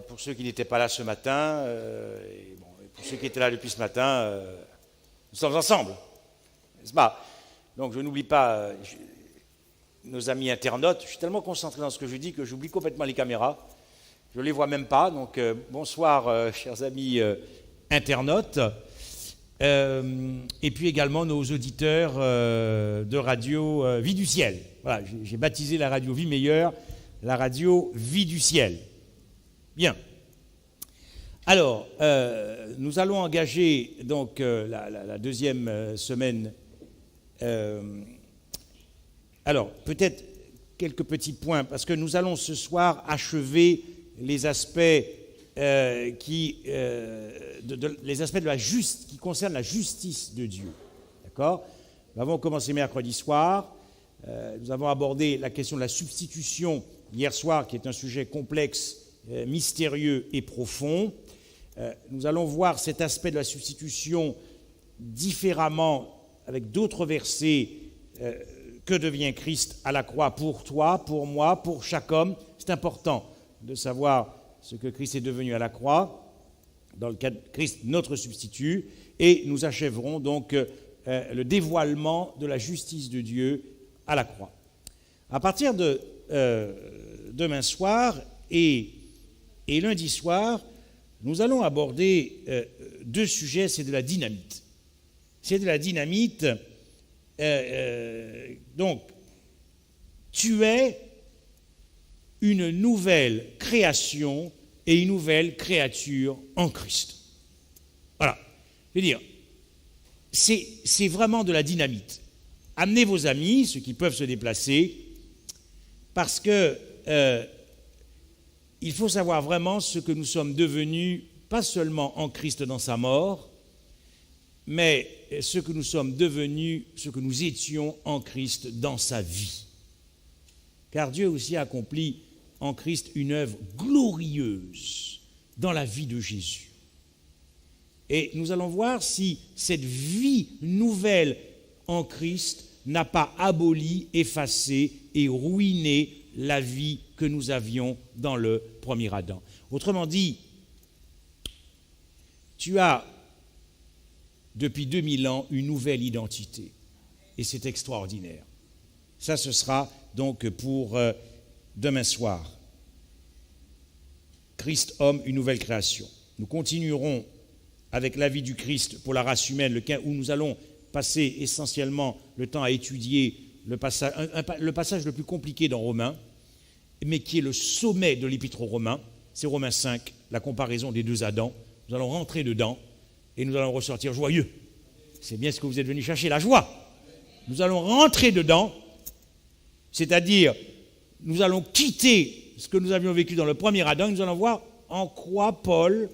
Pour ceux qui n'étaient pas là ce matin, et pour ceux qui étaient là depuis ce matin, nous sommes ensemble, n'est-ce pas? Donc je n'oublie pas nos amis internautes. Je suis tellement concentré dans ce que je dis que j'oublie complètement les caméras. Je ne les vois même pas. Donc bonsoir, chers amis internautes. Et puis également nos auditeurs de radio Vie du Ciel. Voilà, j'ai baptisé la radio Vie Meilleure, la radio Vie du Ciel. Bien. Alors, nous allons engager donc la deuxième semaine. Alors, peut-être quelques petits points, parce que nous allons ce soir achever les aspects les aspects de la qui concernent la justice de Dieu. D'accord? Nous avons commencé mercredi soir. Nous avons abordé la question de la substitution hier soir, qui est un sujet complexe, mystérieux et profond. Nous allons voir cet aspect de la substitution différemment avec d'autres versets. Que devient Christ à la croix pour toi, pour moi, pour chaque homme? C'est important de savoir ce que Christ est devenu à la croix, dans le cas de Christ, notre substitut, et nous achèverons donc le dévoilement de la justice de Dieu à la croix. À partir de demain soir et lundi soir, nous allons aborder deux sujets, c'est de la dynamite. C'est de la dynamite, donc, tu es une nouvelle création et une nouvelle créature en Christ. Voilà. Je veux dire, c'est vraiment de la dynamite. Amenez vos amis, ceux qui peuvent se déplacer, parce que il faut savoir vraiment ce que nous sommes devenus, pas seulement en Christ dans sa mort, mais ce que nous sommes devenus, ce que nous étions en Christ dans sa vie. Car Dieu aussi a accompli en Christ une œuvre glorieuse dans la vie de Jésus. Et nous allons voir si cette vie nouvelle en Christ n'a pas aboli, effacé et ruiné la vie que nous avions dans le premier Adam. Autrement dit, tu as depuis 2000 ans une nouvelle identité. Et c'est extraordinaire. Ça, ce sera donc pour demain soir. Christ, homme, une nouvelle création. Nous continuerons avec la vie du Christ pour la race humaine, où nous allons passer essentiellement le temps à étudier le passage le plus compliqué dans Romains, mais qui est le sommet de l'épître aux Romains. C'est Romains 5, la comparaison des deux Adams. Nous allons rentrer dedans et nous allons ressortir joyeux. C'est bien ce que vous êtes venus chercher, la joie. Nous allons rentrer dedans, c'est-à-dire nous allons quitter ce que nous avions vécu dans le premier Adam, et nous allons voir en quoi Paul,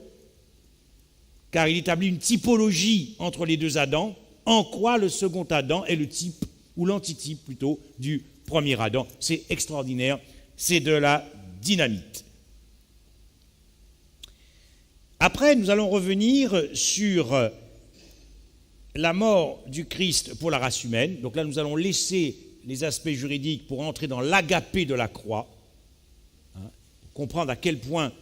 car il établit une typologie entre les deux Adams, en quoi le second Adam est le type, ou l'antitype plutôt, du premier Adam. C'est extraordinaire, c'est de la dynamite. Après, nous allons revenir sur la mort du Christ pour la race humaine. Donc là, nous allons laisser les aspects juridiques pour entrer dans l'agapé de la croix, pour comprendre à quel point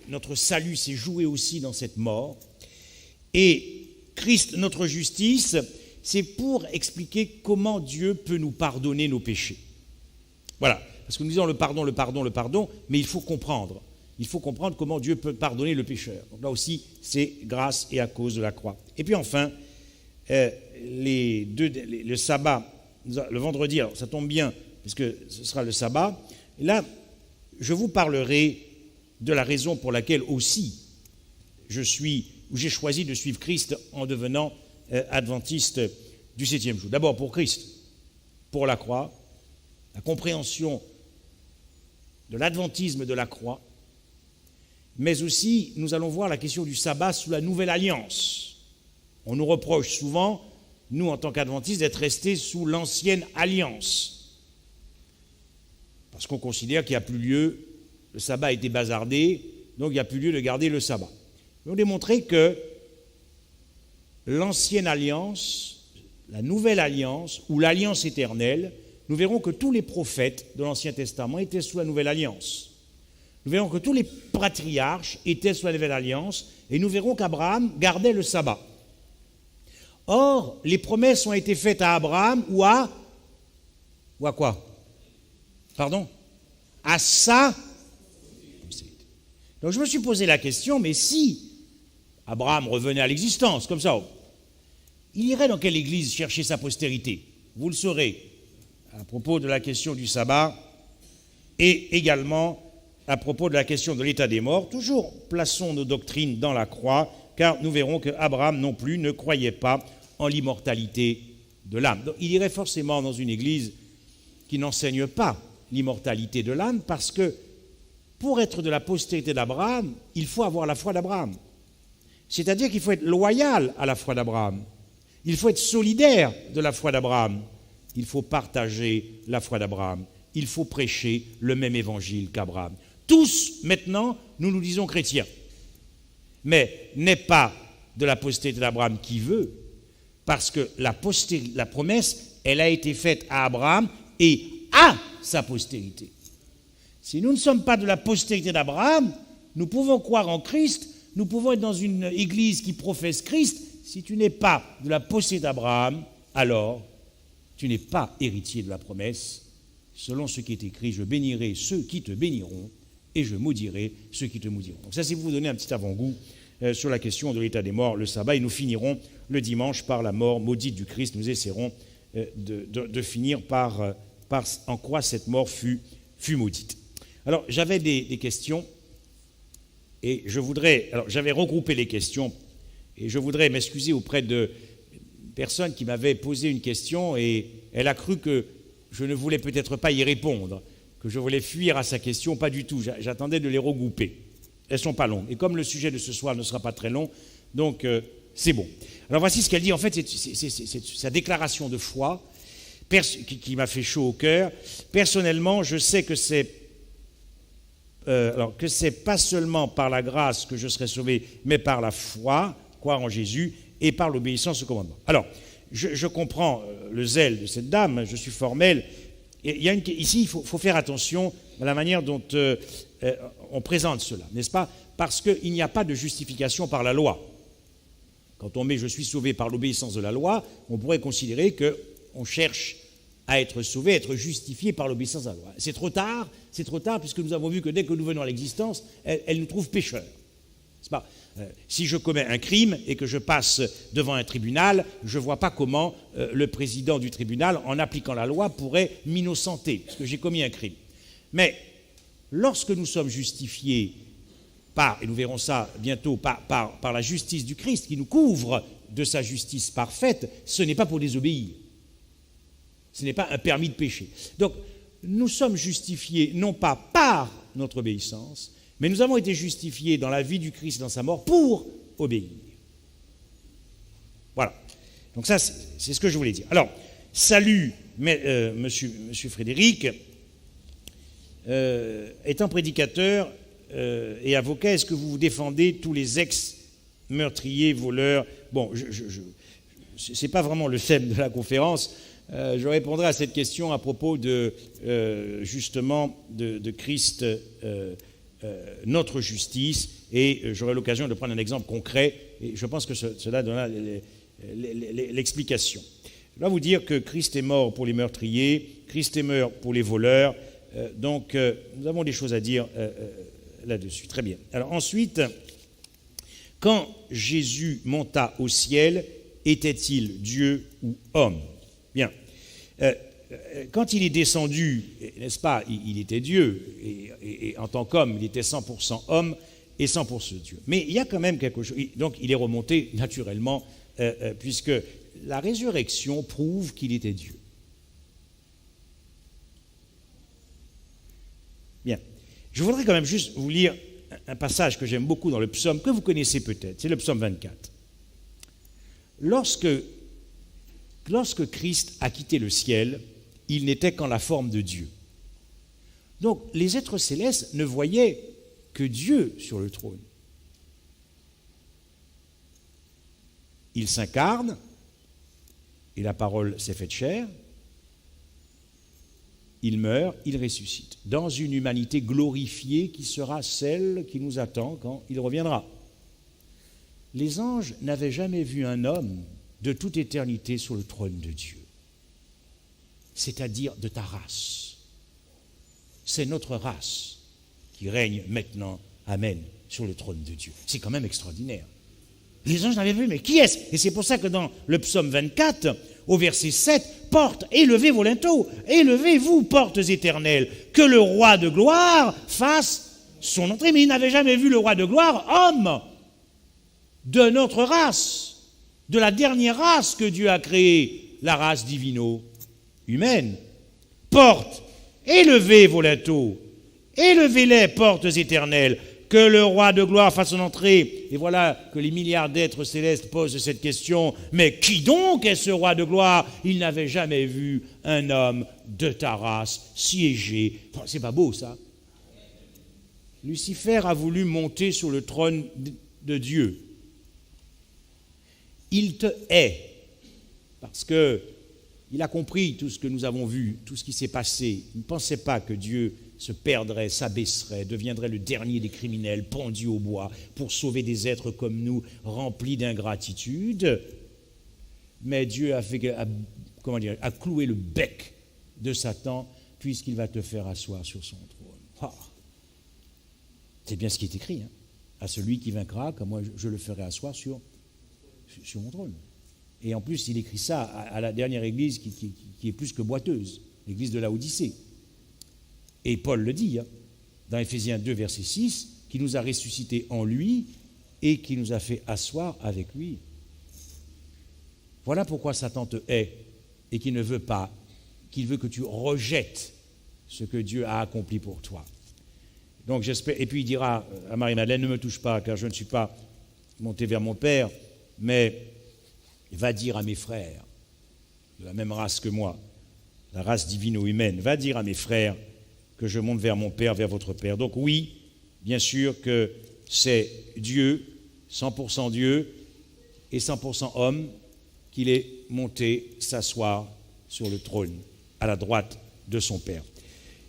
notre salut s'est joué aussi dans cette mort. Et Christ, notre justice, c'est pour expliquer comment Dieu peut nous pardonner nos péchés. Voilà, parce que nous disons le pardon, mais il faut comprendre. Il faut comprendre comment Dieu peut pardonner le pécheur. Donc là aussi, c'est grâce et à cause de la croix. Et puis enfin, le sabbat, le vendredi, alors ça tombe bien, puisque ce sera le sabbat. Et là, je vous parlerai de la raison pour laquelle aussi j'ai choisi de suivre Christ en devenant adventiste du 7e jour. D'abord pour Christ, pour la croix, la compréhension de l'adventisme de la croix, mais aussi nous allons voir la question du sabbat sous la nouvelle alliance. On nous reproche souvent, nous en tant qu'adventistes, d'être restés sous l'ancienne alliance, parce qu'on considère qu'il n'y a plus lieu, le sabbat a été bazardé, donc il n'y a plus lieu de garder le sabbat. Nous allons démontrer que l'ancienne alliance, la nouvelle alliance, ou l'alliance éternelle, nous verrons que tous les prophètes de l'Ancien Testament étaient sous la nouvelle alliance. nous verrons que tous les patriarches étaient sous la nouvelle alliance, et nous verrons qu'Abraham gardait le sabbat. Or, les promesses ont été faites à Abraham ou à quoi? Pardon? À sa postérité. Donc je me suis posé la question, mais si Abraham revenait à l'existence, comme ça, il irait dans quelle église chercher sa postérité? Vous le saurez à propos de la question du sabbat et également à propos de la question de l'état des morts. Toujours plaçons nos doctrines dans la croix, car nous verrons que Abraham non plus ne croyait pas en l'immortalité de l'âme. Donc, il irait forcément dans une église qui n'enseigne pas l'immortalité de l'âme, parce que pour être de la postérité d'Abraham, il faut avoir la foi d'Abraham. C'est-à-dire qu'il faut être loyal à la foi d'Abraham. Il faut être solidaire de la foi d'Abraham. Il faut partager la foi d'Abraham. Il faut prêcher le même évangile qu'Abraham. Tous, maintenant, nous nous disons chrétiens. Mais n'est pas de la postérité d'Abraham qui veut, parce que la promesse, elle a été faite à Abraham et à sa postérité. Si nous ne sommes pas de la postérité d'Abraham, nous pouvons croire en Christ, nous pouvons être dans une église qui professe Christ. Si tu n'es pas de la postérité d'Abraham, alors tu n'es pas héritier de la promesse. Selon ce qui est écrit, je bénirai ceux qui te béniront et je maudirai ceux qui te maudiront. Donc ça, c'est pour vous donner un petit avant-goût sur la question de l'état des morts, le sabbat, et nous finirons le dimanche par la mort maudite du Christ. Nous essaierons de finir par en quoi cette mort fut maudite. Alors, j'avais des questions, et j'avais regroupé les questions, et je voudrais m'excuser auprès de personne qui m'avait posé une question, et elle a cru que je ne voulais peut-être pas y répondre, que je voulais fuir à sa question, pas du tout. J'attendais de les regrouper. Elles ne sont pas longues. Et comme le sujet de ce soir ne sera pas très long, donc c'est bon. Alors voici ce qu'elle dit. En fait, c'est sa déclaration de foi qui m'a fait chaud au cœur. Personnellement, je sais que c'est pas seulement par la grâce que je serai sauvé, mais par la foi, croire en Jésus, et par l'obéissance au commandement. Alors, je comprends le zèle de cette dame, je suis formel. Et ici, il faut faire attention à la manière dont on présente cela, n'est-ce pas? Parce qu'il n'y a pas de justification par la loi. Quand on met « je suis sauvé par l'obéissance de la loi », on pourrait considérer qu'on cherche à être sauvé, à être justifié par l'obéissance de la loi. C'est trop tard, puisque nous avons vu que dès que nous venons à l'existence, elle nous trouve pécheurs. C'est pas, si je commets un crime et que je passe devant un tribunal, je ne vois pas comment le président du tribunal, en appliquant la loi, pourrait m'innocenter, parce que j'ai commis un crime. Mais lorsque nous sommes justifiés par, et nous verrons ça bientôt, par la justice du Christ qui nous couvre de sa justice parfaite, ce n'est pas pour désobéir. Ce n'est pas un permis de péché. Donc, nous sommes justifiés non pas par notre obéissance, mais nous avons été justifiés dans la vie du Christ, dans sa mort, pour obéir. Voilà. Donc ça, c'est ce que je voulais dire. Alors, salut, monsieur Frédéric. Étant prédicateur et avocat, est-ce que vous défendez tous les ex-meurtriers, voleurs? Bon, ce n'est pas vraiment le thème de la conférence. Je répondrai à cette question à propos justement de Christ, notre justice, et j'aurai l'occasion de prendre un exemple concret, et je pense que cela donnera l'explication. Je dois vous dire que Christ est mort pour les meurtriers, Christ est mort pour les voleurs, donc nous avons des choses à dire là-dessus. Très bien. Alors ensuite, quand Jésus monta au ciel, était-il Dieu ou homme? Bien. Quand il est descendu, n'est-ce pas, il était Dieu, et en tant qu'homme, il était 100% homme et 100% Dieu. Mais il y a quand même quelque chose, donc il est remonté naturellement, puisque la résurrection prouve qu'il était Dieu. Bien. Je voudrais quand même juste vous lire un passage que j'aime beaucoup dans le psaume, que vous connaissez peut-être, c'est le psaume 24. Lorsque Christ a quitté le ciel, il n'était qu'en la forme de Dieu. Donc, les êtres célestes ne voyaient que Dieu sur le trône. Il s'incarne, et la parole s'est faite chair, il meurt, il ressuscite, dans une humanité glorifiée qui sera celle qui nous attend quand il reviendra. Les anges n'avaient jamais vu un homme de toute éternité sur le trône de Dieu, c'est-à-dire de ta race. C'est notre race qui règne maintenant, amen, sur le trône de Dieu. C'est quand même extraordinaire. Les anges n'avaient vu, mais qui est-ce? Et c'est pour ça que dans le psaume 24, au verset 7, porte, élevez vos linteaux, élevez-vous, portes éternelles, que le roi de gloire fasse son entrée. Mais ils n'avaient jamais vu le roi de gloire, homme, de notre race, de la dernière race que Dieu a créée, la race divino-humaine. Porte, élevez vos linteaux, élevez-les, portes éternelles, que le roi de gloire fasse son entrée. Et voilà que les milliards d'êtres célestes posent cette question. Mais qui donc est ce roi de gloire? Il n'avait jamais vu un homme de ta race siéger. C'est pas beau, ça? Lucifer a voulu monter sur le trône de Dieu. Il te hait parce qu'il a compris tout ce que nous avons vu, tout ce qui s'est passé. Il ne pensait pas que Dieu se perdrait, s'abaisserait, deviendrait le dernier des criminels, pendu au bois, pour sauver des êtres comme nous, remplis d'ingratitude. Mais Dieu a cloué le bec de Satan, puisqu'il va te faire asseoir sur son trône. Ah. C'est bien ce qui est écrit. Hein. À celui qui vaincra, comme moi je le ferai asseoir sur mon trône. Et en plus, il écrit ça à la dernière église qui est plus que boiteuse, l'église de Laodicée. Et Paul le dit, hein, dans Éphésiens 2, verset 6, qui nous a ressuscités en lui et qui nous a fait asseoir avec lui. Voilà pourquoi Satan te hait et qu'il ne veut pas, qu'il veut que tu rejettes ce que Dieu a accompli pour toi. Donc j'espère, et puis il dira à Marie-Madeleine, ne me touche pas, car je ne suis pas monté vers mon Père, mais va dire à mes frères, de la même race que moi, la race divino-humaine, va dire à mes frères que je monte vers mon Père, vers votre Père. Donc oui, bien sûr que c'est Dieu, 100% Dieu et 100% homme, qu'il est monté s'asseoir sur le trône, à la droite de son Père.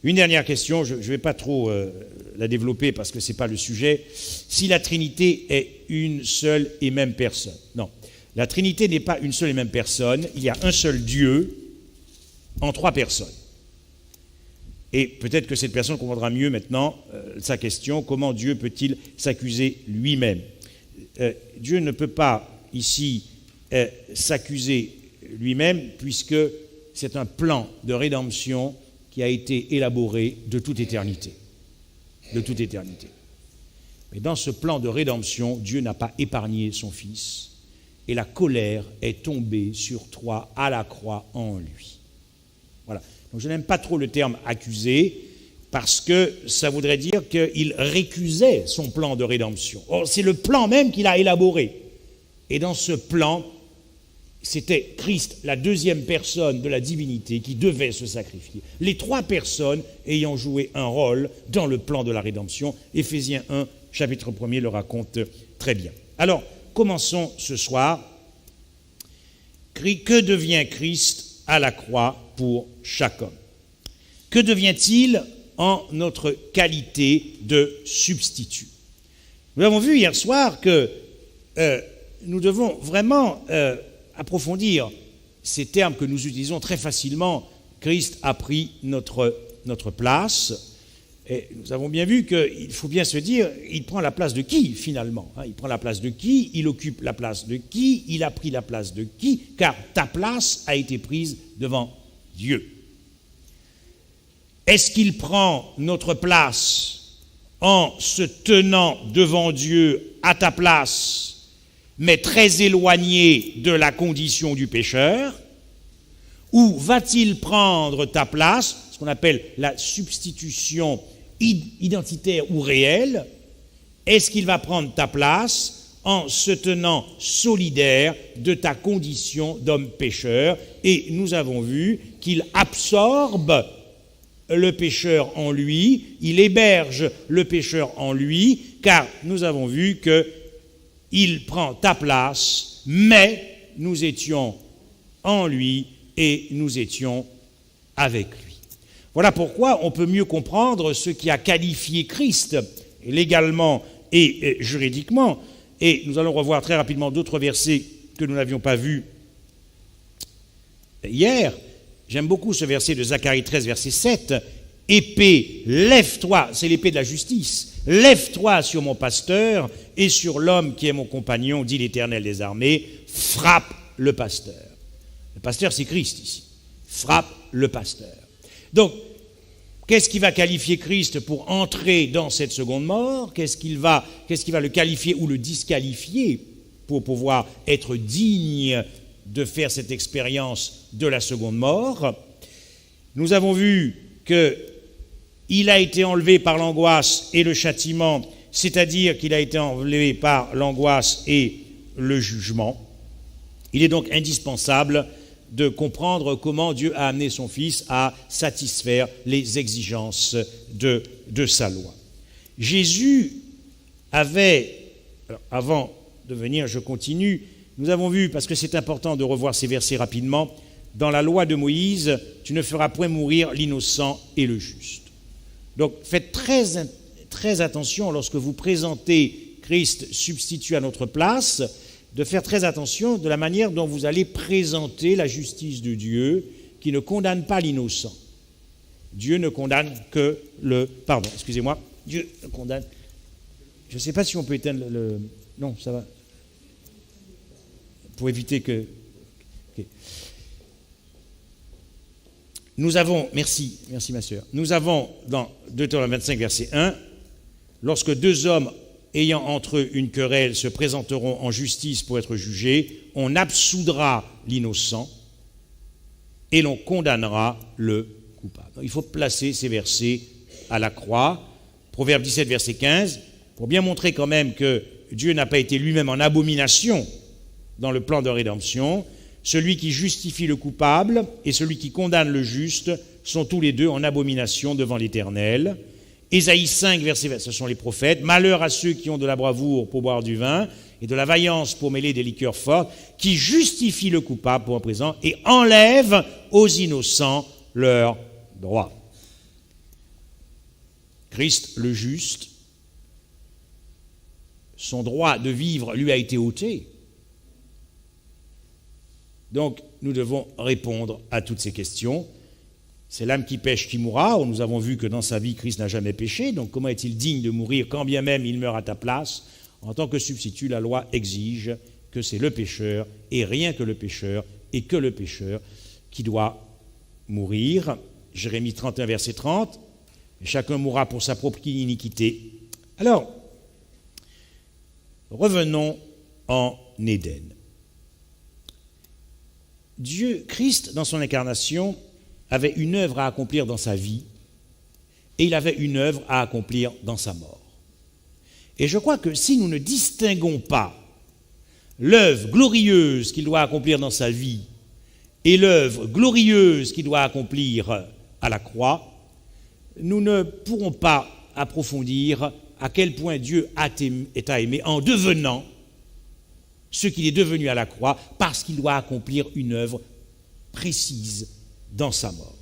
Une dernière question, je ne vais pas trop la développer parce que ce n'est pas le sujet. Si la Trinité est une seule et même personne. Non, la Trinité n'est pas une seule et même personne. Il y a un seul Dieu en trois personnes. Et peut-être que cette personne comprendra mieux maintenant sa question, comment Dieu peut-il s'accuser lui-même? Dieu ne peut pas ici s'accuser lui-même puisque c'est un plan de rédemption qui a été élaboré de toute éternité. De toute éternité. Mais dans ce plan de rédemption, Dieu n'a pas épargné son Fils et la colère est tombée sur toi à la croix en lui. Voilà. Donc je n'aime pas trop le terme « accuser » parce que ça voudrait dire qu'il récusait son plan de rédemption. Or, c'est le plan même qu'il a élaboré. Et dans ce plan, c'était Christ, la deuxième personne de la divinité, qui devait se sacrifier. Les trois personnes ayant joué un rôle dans le plan de la rédemption. Éphésiens 1, chapitre 1er, le raconte très bien. Alors, commençons ce soir. Que devient Christ à la croix pour chaque homme? Que devient-il en notre qualité de substitut? Nous avons vu hier soir que nous devons vraiment approfondir ces termes que nous utilisons très facilement. Christ a pris notre place. Et nous avons bien vu qu'il faut bien se dire, il prend la place de qui finalement? Il prend la place de qui? Il occupe la place de qui? Il a pris la place de qui? Car ta place a été prise devant Dieu. Est-ce qu'il prend notre place en se tenant devant Dieu à ta place, mais très éloigné de la condition du pécheur? Ou va-t-il prendre ta place, ce qu'on appelle la substitution identitaire ou réelle? Est-ce qu'il va prendre ta place en se tenant solidaire de ta condition d'homme pécheur? Et nous avons vu qu'il absorbe le pécheur en lui, il héberge le pécheur en lui, car nous avons vu qu'il prend ta place, mais nous étions en lui et nous étions avec lui. Voilà pourquoi on peut mieux comprendre ce qui a qualifié Christ légalement et juridiquement. Et nous allons revoir très rapidement d'autres versets que nous n'avions pas vus hier. J'aime beaucoup ce verset de Zacharie 13, verset 7. « Épée, lève-toi », c'est l'épée de la justice, « lève-toi sur mon pasteur et sur l'homme qui est mon compagnon, dit l'Éternel des armées, frappe le pasteur. » Le pasteur, c'est Christ ici. Frappe le pasteur. Donc, qu'est-ce qui va qualifier Christ pour entrer dans cette seconde mort? Qu'est-ce qui va le qualifier ou le disqualifier pour pouvoir être digne de faire cette expérience de la seconde mort? Nous avons vu qu'il a été enlevé par l'angoisse et le châtiment, c'est-à-dire qu'il a été enlevé par l'angoisse et le jugement. Il est donc indispensable de comprendre comment Dieu a amené son Fils à satisfaire les exigences de sa loi. Jésus avait, avant de venir, je continue, nous avons vu, parce que c'est important de revoir ces versets rapidement, dans la loi de Moïse, tu ne feras point mourir l'innocent et le juste. Donc faites très attention lorsque vous présentez Christ substitut à notre place, de faire très attention de la manière dont vous allez présenter la justice de Dieu qui ne condamne pas l'innocent. Dieu ne condamne que le... Pardon, excusez-moi. Dieu ne condamne... Je ne sais pas si on peut éteindre le... Non, ça va. Pour éviter que... Okay. Nous avons... Merci ma sœur. Nous avons dans Deutéronome 25, verset 1, lorsque deux hommes ayant entre eux une querelle se présenteront en justice pour être jugés, on absoudra l'innocent et l'on condamnera le coupable. Donc, il faut placer ces versets à la croix. Proverbe 17, verset 15, pour bien montrer quand même que Dieu n'a pas été lui-même en abomination dans le plan de rédemption. Celui qui justifie le coupable et celui qui condamne le juste sont tous les deux en abomination devant l'Éternel. Ésaïe 5, verset 20, ce sont les prophètes. Malheur à ceux qui ont de la bravoure pour boire du vin et de la vaillance pour mêler des liqueurs fortes, qui justifient le coupable pour un présent et enlèvent aux innocents leurs droits. Christ, le juste, son droit de vivre lui a été ôté. Donc, nous devons répondre à toutes ces questions. C'est l'âme qui pêche qui mourra. Nous avons vu que dans sa vie, Christ n'a jamais péché. Donc, comment est-il digne de mourir quand bien même il meurt à ta place? En tant que substitut, la loi exige que c'est le pécheur, et rien que le pécheur, et que le pécheur, qui doit mourir. Jérémie 31, verset 30. Chacun mourra pour sa propre iniquité. Alors, revenons en Éden. Dieu, Christ, dans son incarnation, avait une œuvre à accomplir dans sa vie et il avait une œuvre à accomplir dans sa mort. Et je crois que si nous ne distinguons pas l'œuvre glorieuse qu'il doit accomplir dans sa vie et l'œuvre glorieuse qu'il doit accomplir à la croix, nous ne pourrons pas approfondir à quel point Dieu est à aimer en devenant ce qu'il est devenu à la croix, parce qu'il doit accomplir une œuvre précise dans sa mort.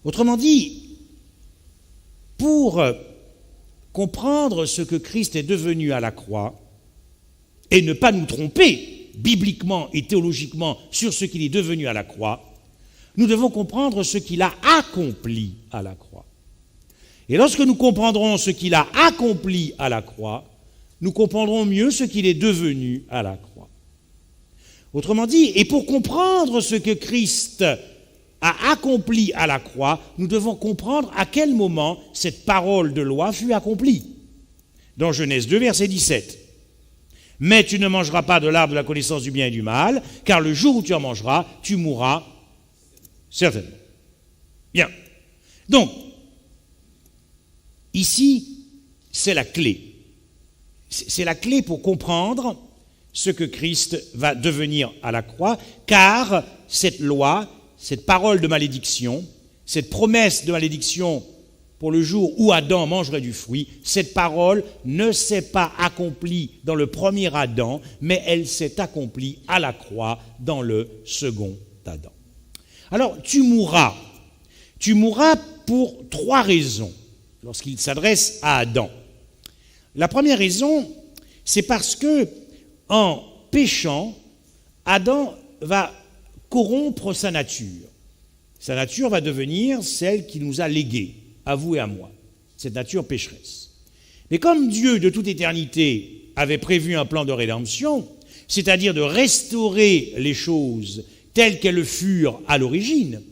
Autrement dit, pour comprendre ce que Christ est devenu à la croix, et ne pas nous tromper bibliquement et théologiquement sur ce qu'il est devenu à la croix, nous devons comprendre ce qu'il a accompli à la croix. Et lorsque nous comprendrons ce qu'il a accompli à la croix, nous comprendrons mieux ce qu'il est devenu à la croix. Autrement dit, et pour comprendre ce que Christ a accompli à la croix, nous devons comprendre à quel moment cette parole de loi fut accomplie. Dans Genèse 2, verset 17. « Mais tu ne mangeras pas de l'arbre de la connaissance du bien et du mal, car le jour où tu en mangeras, tu mourras certainement. » Bien. Donc, ici, c'est la clé. C'est la clé pour comprendre ce que Christ va devenir à la croix, car cette loi, cette parole de malédiction, cette promesse de malédiction pour le jour où Adam mangerait du fruit, cette parole ne s'est pas accomplie dans le premier Adam, mais elle s'est accomplie à la croix dans le second Adam. Alors, tu mourras. Tu mourras pour 3 raisons lorsqu'il s'adresse à Adam. La première raison, c'est parce que en péchant, Adam va corrompre sa nature. Sa nature va devenir celle qui nous a léguée, à vous et à moi, cette nature pécheresse. Mais comme Dieu, de toute éternité, avait prévu un plan de rédemption, c'est-à-dire de restaurer les choses telles qu'elles furent à l'origine,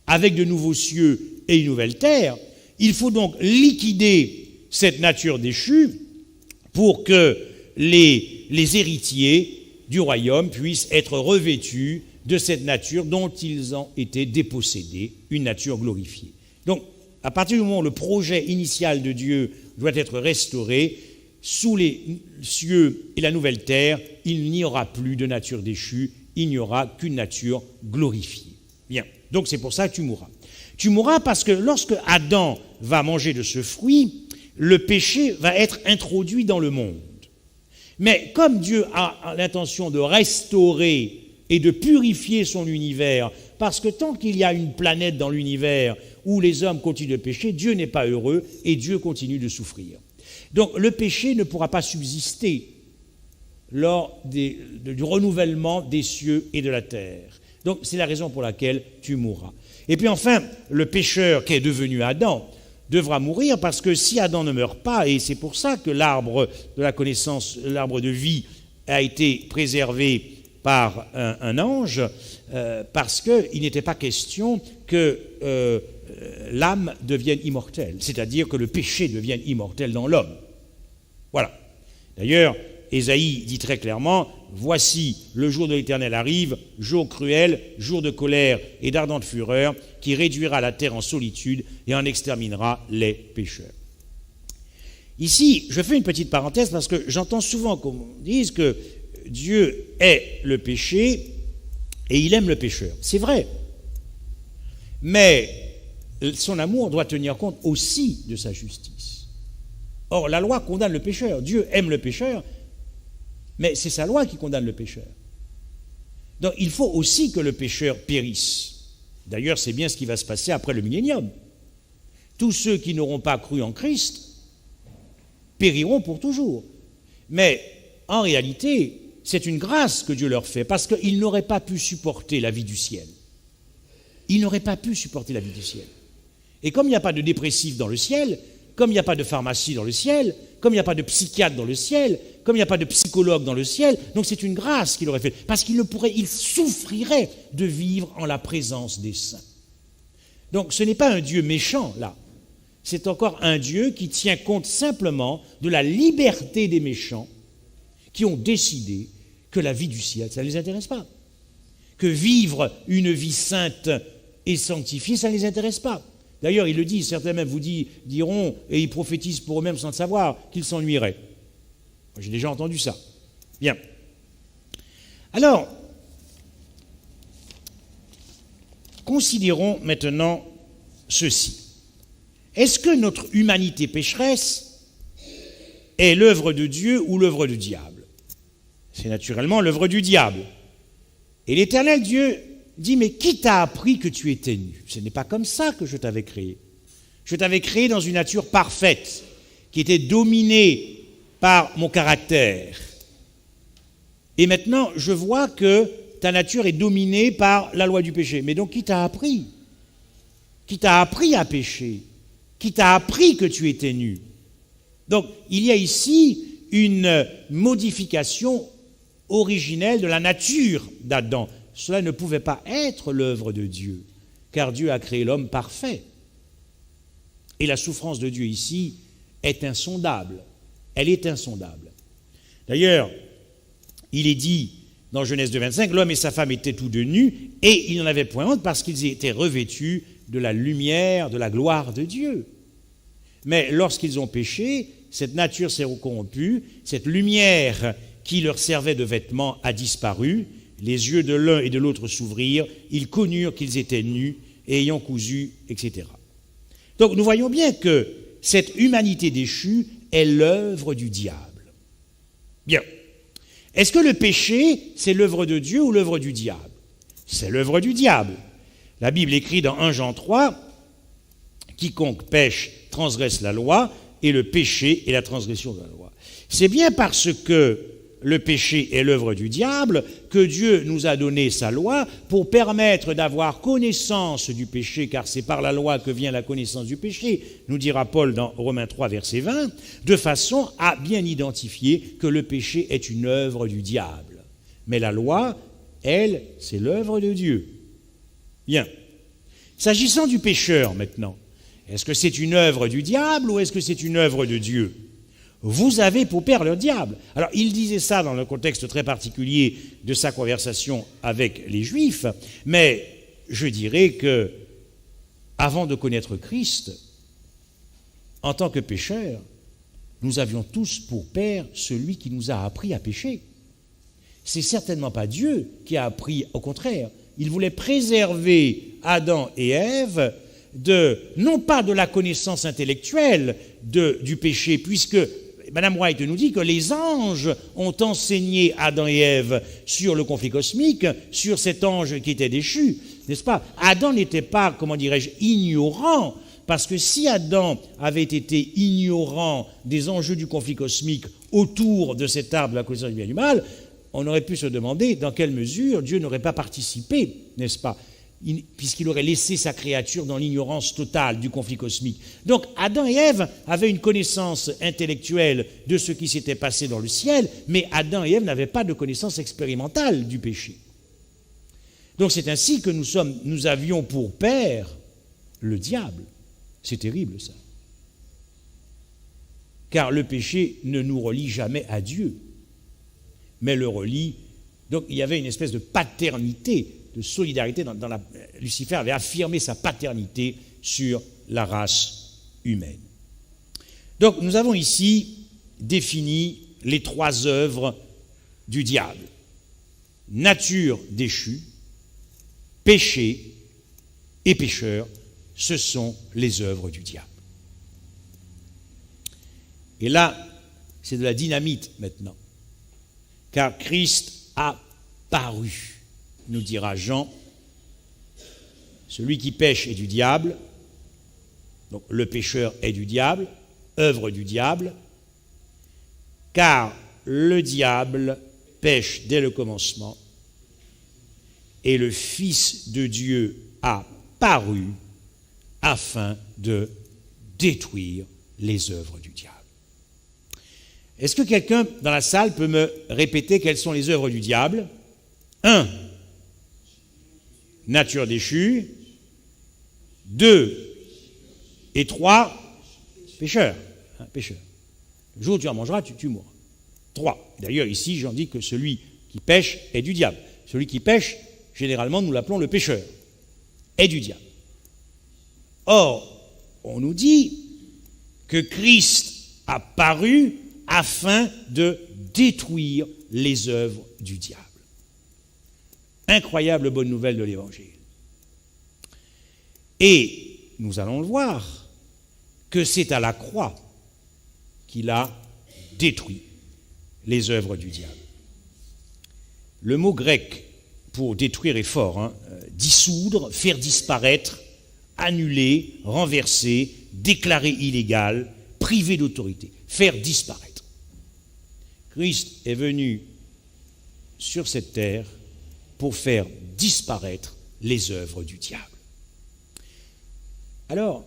avec de nouveaux cieux et une nouvelle terre, il faut donc liquider cette nature déchue pour que les héritiers du royaume puissent être revêtus de cette nature dont ils ont été dépossédés, une nature glorifiée. Donc, à partir du moment où le projet initial de Dieu doit être restauré, sous les cieux et la nouvelle terre, il n'y aura plus de nature déchue, il n'y aura qu'une nature glorifiée. Bien, donc c'est pour ça que tu mourras. Tu mourras parce que lorsque Adam va manger de ce fruit, le péché va être introduit dans le monde. Mais comme Dieu a l'intention de restaurer et de purifier son univers, parce que tant qu'il y a une planète dans l'univers où les hommes continuent de pécher, Dieu n'est pas heureux et Dieu continue de souffrir. Donc le péché ne pourra pas subsister lors du renouvellement des cieux et de la terre. Donc c'est la raison pour laquelle tu mourras. Et puis enfin, le pécheur qui est devenu Adam devra mourir parce que si Adam ne meurt pas, et c'est pour ça que l'arbre de la connaissance, l'arbre de vie a été préservé par un ange, parce qu'il n'était pas question que l'âme devienne immortelle, c'est-à-dire que le péché devienne immortel dans l'homme. Voilà. D'ailleurs, Ésaïe dit très clairement, « Voici, le jour de l'Éternel arrive, jour cruel, jour de colère et d'ardente fureur, qui réduira la terre en solitude et en exterminera les pécheurs. » Ici, je fais une petite parenthèse parce que j'entends souvent qu'on dise que Dieu est le péché et il aime le pécheur. C'est vrai. Mais son amour doit tenir compte aussi de sa justice. Or, la loi condamne le pécheur. Dieu aime le pécheur, mais c'est sa loi qui condamne le pécheur. Donc, il faut aussi que le pécheur périsse. D'ailleurs, c'est bien ce qui va se passer après le millénium. Tous ceux qui n'auront pas cru en Christ périront pour toujours. Mais en réalité, c'est une grâce que Dieu leur fait, parce qu'ils n'auraient pas pu supporter la vie du ciel. Ils n'auraient pas pu supporter la vie du ciel. Et comme il n'y a pas de dépressif dans le ciel, comme il n'y a pas de pharmacie dans le ciel, comme il n'y a pas de psychiatre dans le ciel, comme il n'y a pas de psychologue dans le ciel, donc c'est une grâce qu'il aurait fait, parce qu'il souffrirait de vivre en la présence des saints. Donc ce n'est pas un Dieu méchant, là. C'est encore un Dieu qui tient compte simplement de la liberté des méchants qui ont décidé que la vie du ciel, ça ne les intéresse pas. Que vivre une vie sainte et sanctifiée, ça ne les intéresse pas. D'ailleurs, il le dit, certains même vous diront, et ils prophétisent pour eux-mêmes sans le savoir, qu'ils s'ennuieraient. J'ai déjà entendu ça. Bien. Alors, considérons maintenant ceci. Est-ce que notre humanité pécheresse est l'œuvre de Dieu ou l'œuvre du diable? C'est naturellement l'œuvre du diable. Et l'Éternel Dieu dit, mais qui t'a appris que tu étais nu? Ce n'est pas comme ça que je t'avais créé. Je t'avais créé dans une nature parfaite, qui était dominée par mon caractère. Et maintenant, je vois que ta nature est dominée par la loi du péché. Mais donc, qui t'a appris? Qui t'a appris à pécher? Qui t'a appris que tu étais nu? Donc, il y a ici une modification originelle de la nature d'Adam. Cela ne pouvait pas être l'œuvre de Dieu, car Dieu a créé l'homme parfait. Et la souffrance de Dieu ici est insondable. Elle est insondable. D'ailleurs, il est dit dans Genèse 2,25, l'homme et sa femme étaient tous deux nus, et ils n'en avaient point honte parce qu'ils étaient revêtus de la lumière, de la gloire de Dieu. Mais lorsqu'ils ont péché, cette nature s'est corrompue, cette lumière qui leur servait de vêtement a disparu, les yeux de l'un et de l'autre s'ouvrirent, ils connurent qu'ils étaient nus, et ayant cousu, etc. Donc nous voyons bien que cette humanité déchue est l'œuvre du diable. Bien. Est-ce que le péché, c'est l'œuvre de Dieu ou l'œuvre du diable? C'est l'œuvre du diable. La Bible écrit dans 1 Jean 3, quiconque pêche transgresse la loi, et le péché est la transgression de la loi. C'est bien parce que le péché est l'œuvre du diable que Dieu nous a donné sa loi pour permettre d'avoir connaissance du péché, car c'est par la loi que vient la connaissance du péché, nous dira Paul dans Romains 3, verset 20, de façon à bien identifier que le péché est une œuvre du diable. Mais la loi, elle, c'est l'œuvre de Dieu. Bien. S'agissant du pécheur maintenant, est-ce que c'est une œuvre du diable ou est-ce que c'est une œuvre de Dieu ? Vous avez pour père le diable. Alors, il disait ça dans le contexte très particulier de sa conversation avec les Juifs, mais je dirais que, avant de connaître Christ, en tant que pécheurs, nous avions tous pour père celui qui nous a appris à pécher. C'est certainement pas Dieu qui a appris, au contraire. Il voulait préserver Adam et Ève non pas de la connaissance intellectuelle du péché, puisque Mme White nous dit que les anges ont enseigné Adam et Ève sur le conflit cosmique, sur cet ange qui était déchu, n'est-ce pas? Adam n'était pas, comment dirais-je, ignorant, parce que si Adam avait été ignorant des enjeux du conflit cosmique autour de cet arbre de la connaissance du bien et du mal, on aurait pu se demander dans quelle mesure Dieu n'aurait pas participé, n'est-ce pas, puisqu'il aurait laissé sa créature dans l'ignorance totale du conflit cosmique. Donc Adam et Ève avaient une connaissance intellectuelle de ce qui s'était passé dans le ciel, mais Adam et Ève n'avaient pas de connaissance expérimentale du péché. Donc c'est ainsi que nous avions pour père le diable. C'est terrible ça. Car le péché ne nous relie jamais à Dieu, mais le relie. Donc il y avait une espèce de paternité, de solidarité. Lucifer avait affirmé sa paternité sur la race humaine. Donc nous avons ici défini les trois œuvres du diable. Nature déchue, péché et pécheur, ce sont les œuvres du diable. Et là, c'est de la dynamite maintenant, car Christ a paru, nous dira Jean. Celui qui pêche est du diable, donc le pécheur est du diable, œuvre du diable, car le diable pêche dès le commencement, et le Fils de Dieu a paru afin de détruire les œuvres du diable. Est-ce que quelqu'un dans la salle peut me répéter quelles sont les œuvres du diable? 1. Nature déchue. 2 et 3, pécheur. Pécheur. Le jour où tu en mangeras, tu mourras. 3. D'ailleurs, ici, j'en dis que celui qui pêche est du diable. Celui qui pêche, généralement, nous l'appelons le pécheur, est du diable. Or, on nous dit que Christ a paru afin de détruire les œuvres du diable. Incroyable bonne nouvelle de l'Évangile. Et nous allons le voir, que c'est à la croix qu'il a détruit les œuvres du diable. Le mot grec pour détruire est fort, dissoudre, faire disparaître, annuler, renverser, déclarer illégal, priver d'autorité, faire disparaître. Christ est venu sur cette terre pour faire disparaître les œuvres du diable. Alors,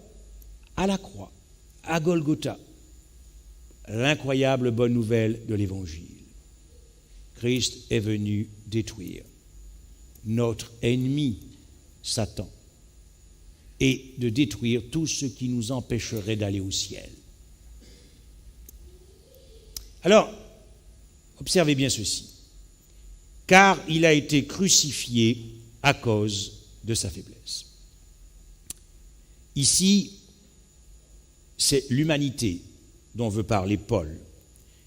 à la croix, à Golgotha, l'incroyable bonne nouvelle de l'Évangile, Christ est venu détruire notre ennemi, Satan, et de détruire tout ce qui nous empêcherait d'aller au ciel. Alors, observez bien ceci, car il a été crucifié à cause de sa faiblesse. Ici, c'est l'humanité dont veut parler Paul,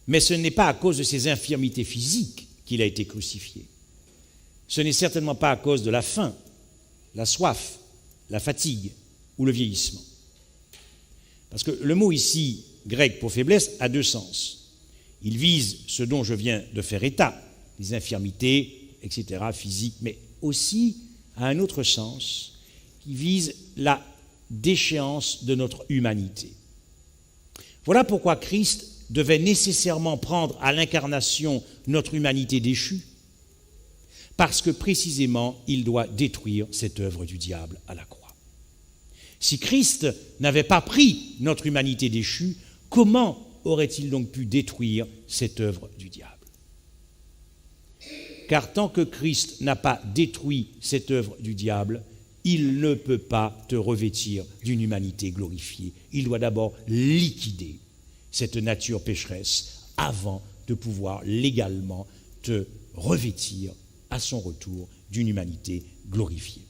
mais ce n'est pas à cause de ses infirmités physiques qu'il a été crucifié. Ce n'est certainement pas à cause de la faim, la soif, la fatigue ou le vieillissement. Parce que le mot ici, grec pour faiblesse, a deux sens. Il vise ce dont je viens de faire état, les infirmités, etc., physiques, mais aussi à un autre sens qui vise la déchéance de notre humanité. Voilà pourquoi Christ devait nécessairement prendre à l'incarnation notre humanité déchue, parce que précisément, il doit détruire cette œuvre du diable à la croix. Si Christ n'avait pas pris notre humanité déchue, comment aurait-il donc pu détruire cette œuvre du diable? Car tant que Christ n'a pas détruit cette œuvre du diable, il ne peut pas te revêtir d'une humanité glorifiée. Il doit d'abord liquider cette nature pécheresse avant de pouvoir légalement te revêtir à son retour d'une humanité glorifiée.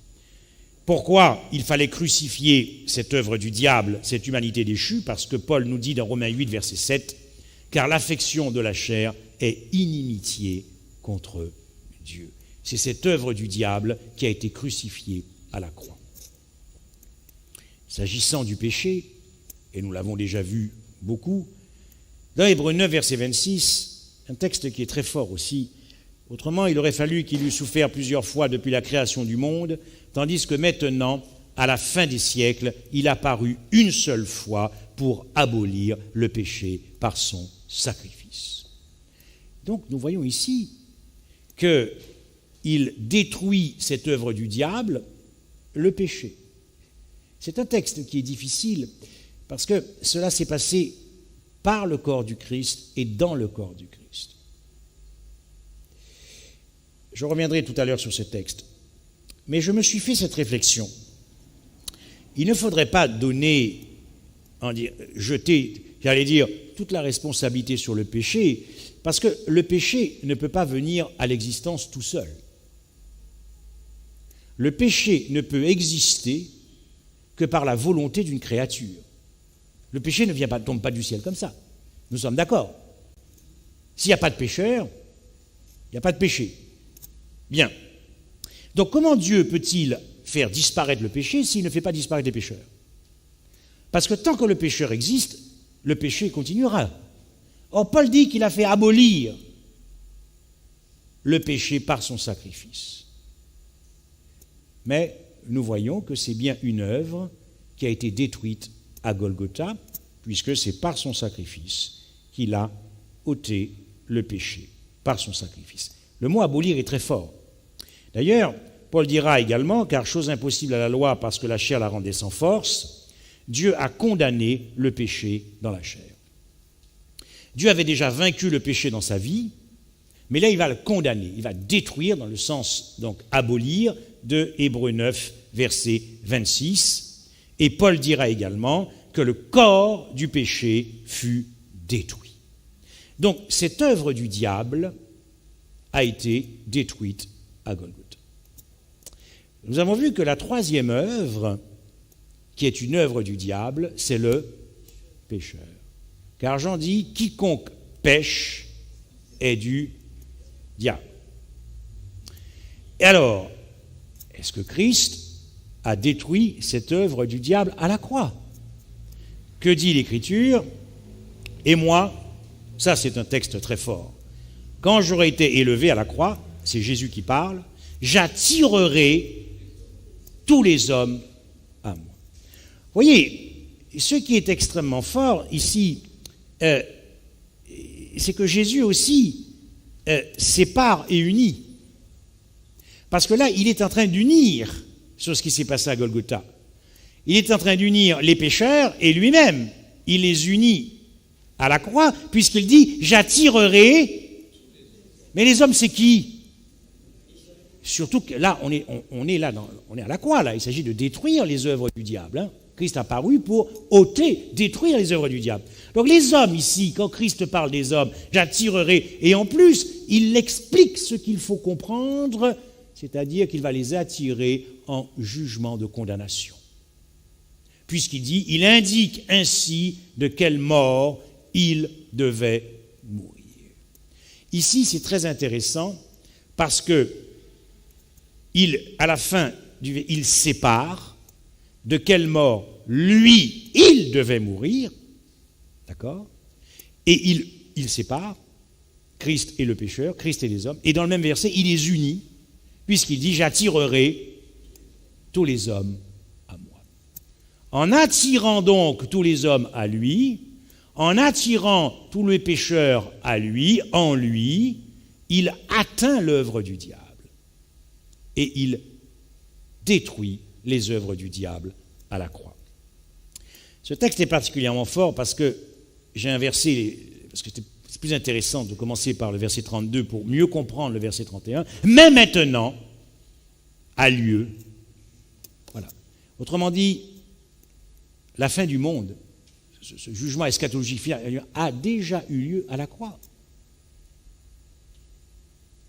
Pourquoi il fallait crucifier cette œuvre du diable, cette humanité déchue? Parce que Paul nous dit dans Romains 8, verset 7, « Car l'affection de la chair est inimitié contre Dieu. » C'est cette œuvre du diable qui a été crucifiée à la croix. S'agissant du péché, et nous l'avons déjà vu beaucoup, dans Hébreux 9, verset 26, un texte qui est très fort aussi. Autrement, il aurait fallu qu'il eût souffert plusieurs fois depuis la création du monde, tandis que maintenant, à la fin des siècles, il a paru une seule fois pour abolir le péché par son sacrifice. Donc nous voyons ici qu'il détruit cette œuvre du diable, le péché. C'est un texte qui est difficile parce que cela s'est passé par le corps du Christ et dans le corps du Christ. Je reviendrai tout à l'heure sur ce texte. Mais je me suis fait cette réflexion. Il ne faudrait pas jeter, j'allais dire, toute la responsabilité sur le péché, parce que le péché ne peut pas venir à l'existence tout seul. Le péché ne peut exister que par la volonté d'une créature. Le péché ne tombe pas du ciel comme ça. Nous sommes d'accord. S'il n'y a pas de pécheur, il n'y a pas de péché. Bien. Donc comment Dieu peut-il faire disparaître le péché s'il ne fait pas disparaître les pécheurs? Parce que tant que le pécheur existe, le péché continuera. Or, Paul dit qu'il a fait abolir le péché par son sacrifice. Mais nous voyons que c'est bien une œuvre qui a été détruite à Golgotha, puisque c'est par son sacrifice qu'il a ôté le péché, par son sacrifice. Le mot abolir est très fort. D'ailleurs, Paul dira également, car chose impossible à la loi parce que la chair la rendait sans force, Dieu a condamné le péché dans la chair. Dieu avait déjà vaincu le péché dans sa vie, mais là il va le condamner, il va détruire dans le sens, donc abolir, de Hébreux 9, verset 26. Et Paul dira également que le corps du péché fut détruit. Donc cette œuvre du diable a été détruite à Golgotha. Nous avons vu que la troisième œuvre, qui est une œuvre du diable, c'est le pécheur. Car Jean dit, quiconque pêche est du diable. Et alors, est-ce que Christ a détruit cette œuvre du diable à la croix? Que dit l'Écriture? Et moi, ça c'est un texte très fort, quand j'aurai été élevé à la croix, c'est Jésus qui parle, j'attirerai tous les hommes à moi. Vous voyez, ce qui est extrêmement fort ici, c'est que Jésus aussi sépare et unit. Parce que là, il est en train d'unir sur ce qui s'est passé à Golgotha. Il est en train d'unir les pécheurs et lui-même. Il les unit à la croix, puisqu'il dit « j'attirerai ». Mais les hommes, c'est qui? Surtout que là, on est à la croix, là. Il s'agit de détruire les œuvres du diable. Hein. Christ a apparu pour ôter, détruire les œuvres du diable. Donc les hommes ici, quand Christ parle des hommes, j'attirerai, et en plus, il explique ce qu'il faut comprendre, c'est-à-dire qu'il va les attirer en jugement de condamnation. Puisqu'il dit, il indique ainsi de quelle mort il devait mourir. Ici, c'est très intéressant parce que à la fin, il sépare de quelle mort lui, il devait mourir, d'accord? Et il sépare Christ et le pécheur, Christ et les hommes, et dans le même verset, il les unit, puisqu'il dit « j'attirerai tous les hommes à moi ». En attirant donc tous les hommes à lui, en attirant tous les pécheurs à lui, en lui, il atteint l'œuvre du diable. Et il détruit les œuvres du diable à la croix. Ce texte est particulièrement fort parce que j'ai inversé, parce que c'est plus intéressant de commencer par le verset 32 pour mieux comprendre le verset 31. Mais maintenant a lieu. Voilà. Autrement dit, la fin du monde, ce jugement eschatologique final a déjà eu lieu à la croix.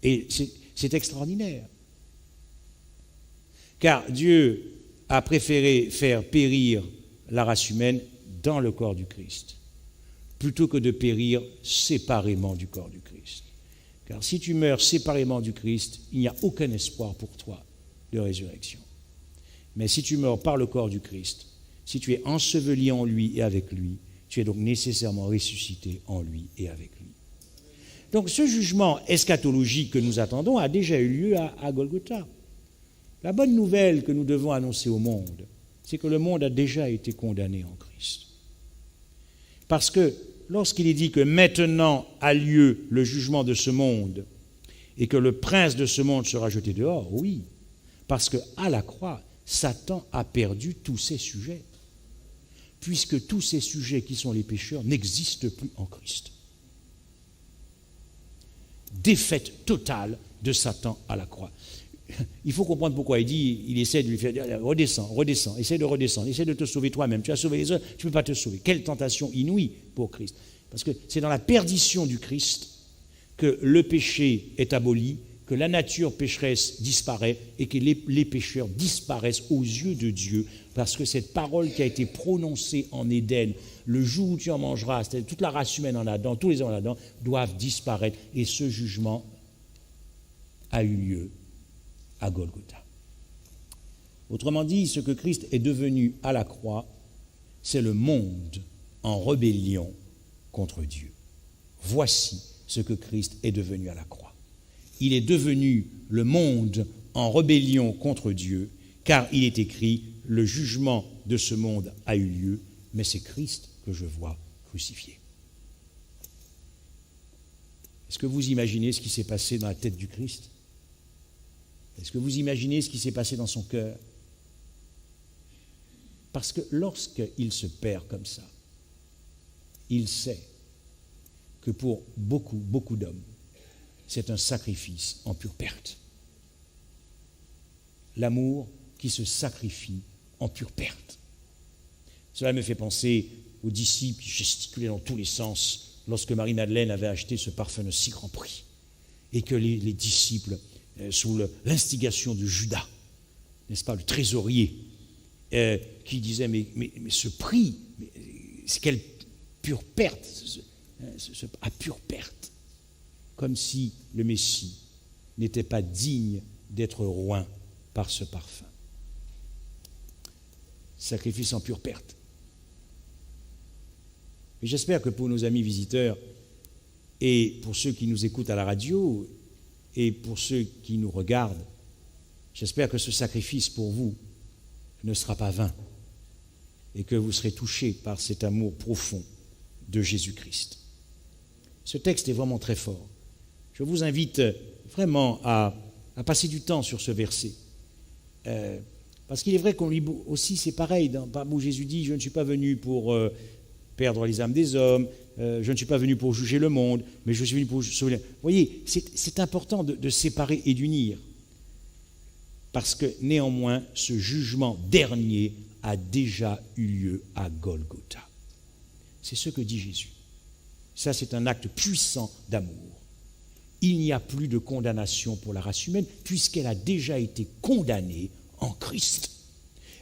Et c'est extraordinaire. Car Dieu a préféré faire périr la race humaine dans le corps du Christ, plutôt que de périr séparément du corps du Christ. Car si tu meurs séparément du Christ, il n'y a aucun espoir pour toi de résurrection. Mais si tu meurs par le corps du Christ, si tu es enseveli en lui et avec lui, tu es donc nécessairement ressuscité en lui et avec lui. Donc ce jugement eschatologique que nous attendons a déjà eu lieu à Golgotha. La bonne nouvelle que nous devons annoncer au monde, c'est que le monde a déjà été condamné en Christ. Parce que lorsqu'il est dit que maintenant a lieu le jugement de ce monde et que le prince de ce monde sera jeté dehors, oui, parce qu'à la croix, Satan a perdu tous ses sujets, puisque tous ces sujets qui sont les pécheurs n'existent plus en Christ. Défaite totale de Satan à la croix. Il faut comprendre pourquoi il essaie de lui faire dire redescends, essaie de redescendre, essaie de te sauver toi-même. Tu as sauvé les autres, tu ne peux pas te sauver. Quelle tentation inouïe pour Christ. Parce que c'est dans la perdition du Christ que le péché est aboli, que la nature pécheresse disparaît et que les pécheurs disparaissent aux yeux de Dieu, parce que cette parole qui a été prononcée en Éden, le jour où tu en mangeras, c'est-à-dire toute la race humaine en Adam, tous les hommes en Adam, doivent disparaître. Et ce jugement a eu lieu à Golgotha. Autrement dit, ce que Christ est devenu à la croix, c'est le monde en rébellion contre Dieu. Voici ce que Christ est devenu à la croix. Il est devenu le monde en rébellion contre Dieu, car il est écrit, le jugement de ce monde a eu lieu, mais c'est Christ que je vois crucifié. Est-ce que vous imaginez ce qui s'est passé dans la tête du Christ ? Est-ce que vous imaginez ce qui s'est passé dans son cœur ? Parce que lorsqu'il se perd comme ça, il sait que pour beaucoup d'hommes, c'est un sacrifice en pure perte. L'amour qui se sacrifie en pure perte. Cela me fait penser aux disciples qui gesticulaient dans tous les sens lorsque Marie-Madeleine avait acheté ce parfum de si grand prix et que les disciples, sous l'instigation de Judas, n'est-ce pas, le trésorier, qui disait mais ce prix, c'est quelle pure perte, à pure perte, comme si le Messie n'était pas digne d'être oint par ce parfum. Sacrifice en pure perte. Et j'espère que pour nos amis visiteurs et pour ceux qui nous écoutent à la radio et pour ceux qui nous regardent, j'espère que ce sacrifice pour vous ne sera pas vain et que vous serez touchés par cet amour profond de Jésus-Christ. Ce texte est vraiment très fort. Je vous invite vraiment à passer du temps sur ce verset. Parce qu'il est vrai qu'on lit aussi, c'est pareil, où Jésus dit « Je ne suis pas venu pour perdre les âmes des hommes, je ne suis pas venu pour juger le monde, mais je suis venu pour sauver les... » Vous voyez, c'est important de séparer et d'unir. Parce que néanmoins, ce jugement dernier a déjà eu lieu à Golgotha. C'est ce que dit Jésus. Ça, c'est un acte puissant d'amour. Il n'y a plus de condamnation pour la race humaine, puisqu'elle a déjà été condamnée en Christ.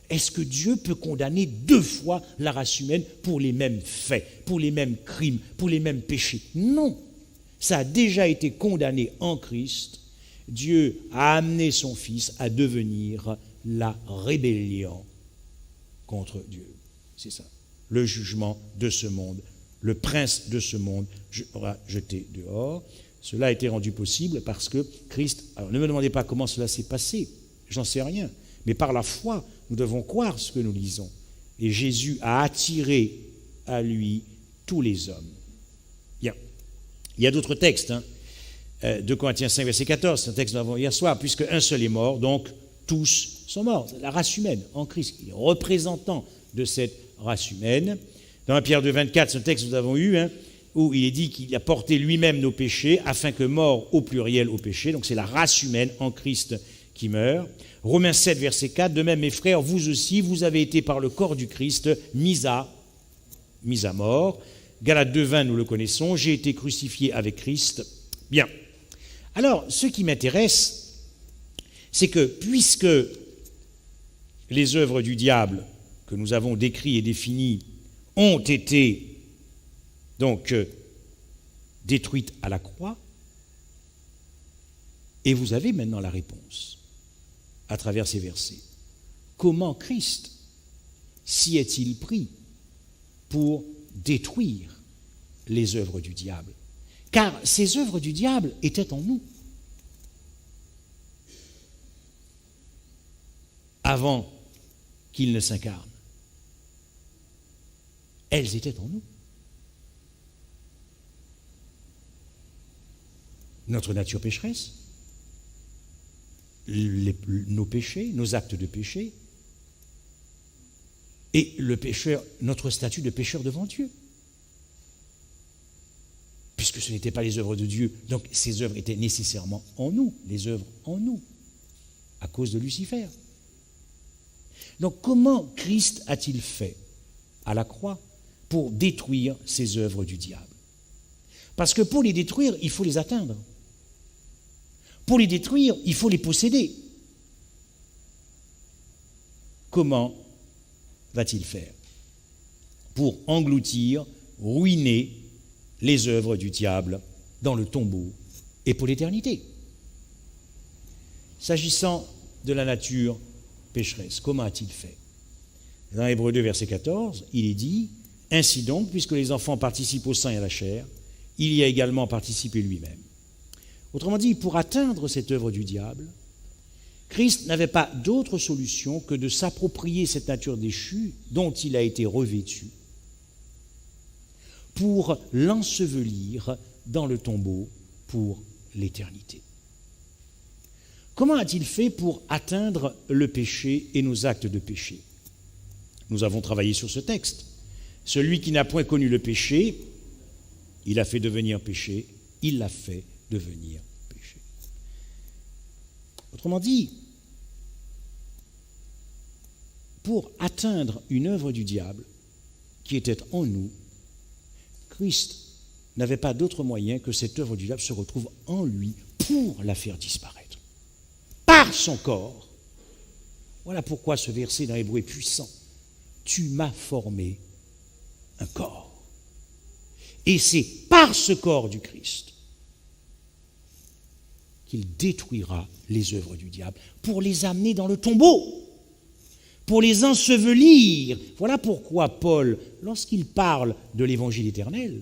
Est-ce que Dieu peut condamner 2 fois la race humaine pour les mêmes faits, pour les mêmes crimes, pour les mêmes péchés? Non. Ça a déjà été condamné en Christ. Dieu a amené son Fils à devenir la rébellion contre Dieu. C'est ça. Le jugement de ce monde. Le prince de ce monde sera jeté dehors. Cela a été rendu possible parce que Christ... Alors ne me demandez pas comment cela s'est passé, j'en sais rien. Mais par la foi, nous devons croire ce que nous lisons. et Jésus a attiré à lui tous les hommes. Bien. Il y a d'autres textes. 2 Corinthiens 5, verset 14, c'est un texte que nous avons hier soir. Puisque un seul est mort, donc tous sont morts. La race humaine en Christ, il est représentant de cette race humaine. Dans 1 Pierre 2, 24, c'est un texte que nous avons eu, où il est dit qu'il a porté lui-même nos péchés, afin que mort au pluriel au péché, donc c'est la race humaine en Christ qui meurt. Romains 7, verset 4, de même mes frères, vous aussi, vous avez été par le corps du Christ mis à mort. Galates 2, 20, nous le connaissons, j'ai été crucifié avec Christ. Bien. Alors, ce qui m'intéresse, c'est que puisque les œuvres du diable que nous avons décrites et définies ont été donc détruites à la croix, et vous avez maintenant la réponse à travers ces versets. Comment Christ s'y est-il pris pour détruire les œuvres du diable? Car ces œuvres du diable étaient en nous. Avant qu'il ne s'incarne. Elles étaient en nous. Notre nature pécheresse, nos péchés, nos actes de péché, et le pécheur, notre statut de pécheur devant Dieu. Puisque ce n'étaient pas les œuvres de Dieu, donc ces œuvres étaient nécessairement en nous, les œuvres en nous, à cause de Lucifer. Donc comment Christ a-t-il fait à la croix pour détruire ces œuvres du diable? Parce que pour les détruire, il faut les atteindre. Pour les détruire, il faut les posséder. Comment va-t-il faire pour engloutir, ruiner les œuvres du diable dans le tombeau et pour l'éternité? S'agissant de la nature pécheresse, comment a-t-il fait? Dans Hébreux 2, verset 14, il est dit « Ainsi donc, puisque les enfants participent au sang et à la chair, il y a également participé lui-même. » Autrement dit, pour atteindre cette œuvre du diable, Christ n'avait pas d'autre solution que de s'approprier cette nature déchue dont il a été revêtu pour l'ensevelir dans le tombeau pour l'éternité. Comment a-t-il fait pour atteindre le péché et nos actes de péché? Nous avons travaillé sur ce texte. Celui qui n'a point connu le péché, il a fait devenir péché, il l'a fait devenir péché. Autrement dit, pour atteindre une œuvre du diable qui était en nous, Christ n'avait pas d'autre moyen que cette œuvre du diable se retrouve en lui pour la faire disparaître. Par son corps. Voilà pourquoi ce verset dans Hébreux est puissant. Tu m'as formé un corps. Et c'est par ce corps du Christ qu'il détruira les œuvres du diable pour les amener dans le tombeau, pour les ensevelir. Voilà pourquoi Paul, lorsqu'il parle de l'évangile éternel,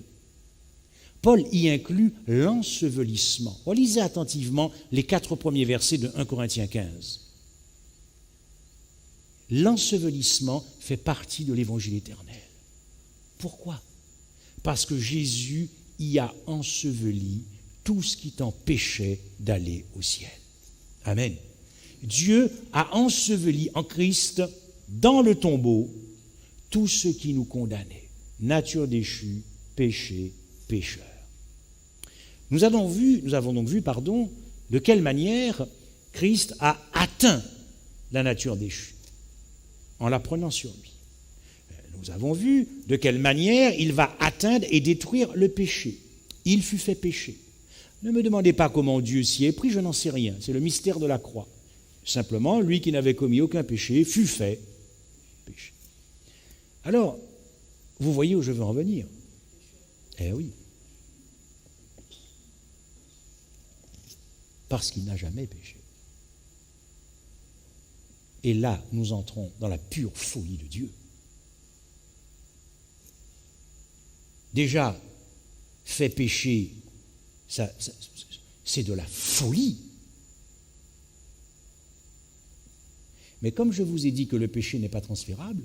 Paul y inclut l'ensevelissement. Relisez attentivement les 4 premiers versets de 1 Corinthiens 15. L'ensevelissement fait partie de l'évangile éternel. Pourquoi? Parce que Jésus y a enseveli tout ce qui t'empêchait d'aller au ciel. Amen. Dieu a enseveli en Christ, dans le tombeau, tout ce qui nous condamnait. Nature déchue, péché, pécheur. Nous avons donc vu, de quelle manière Christ a atteint la nature déchue, en la prenant sur lui. Nous avons vu de quelle manière il va atteindre et détruire le péché. Il fut fait péché. Ne me demandez pas comment Dieu s'y est pris, je n'en sais rien. C'est le mystère de la croix. Simplement, lui qui n'avait commis aucun péché fut fait péché. Alors, vous voyez où je veux en venir? Eh oui. Parce qu'il n'a jamais péché. Et là, nous entrons dans la pure folie de Dieu. Déjà, fait pécher, c'est de la folie. Mais comme je vous ai dit que le péché n'est pas transférable,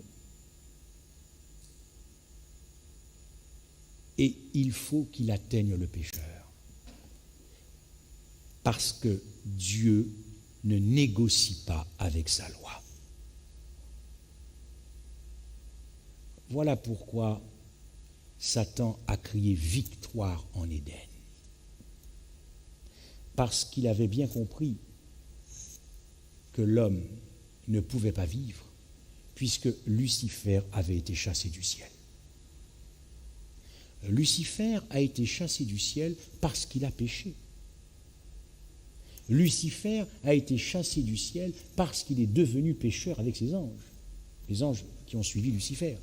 Et il faut qu'il atteigne le pécheur. Parce que Dieu ne négocie pas avec sa loi. Voilà pourquoi Satan a crié victoire en Éden. Parce qu'il avait bien compris que l'homme ne pouvait pas vivre, puisque Lucifer avait été chassé du ciel. Lucifer a été chassé du ciel parce qu'il a péché. Lucifer a été chassé du ciel parce qu'il est devenu pécheur avec ses anges, les anges qui ont suivi Lucifer.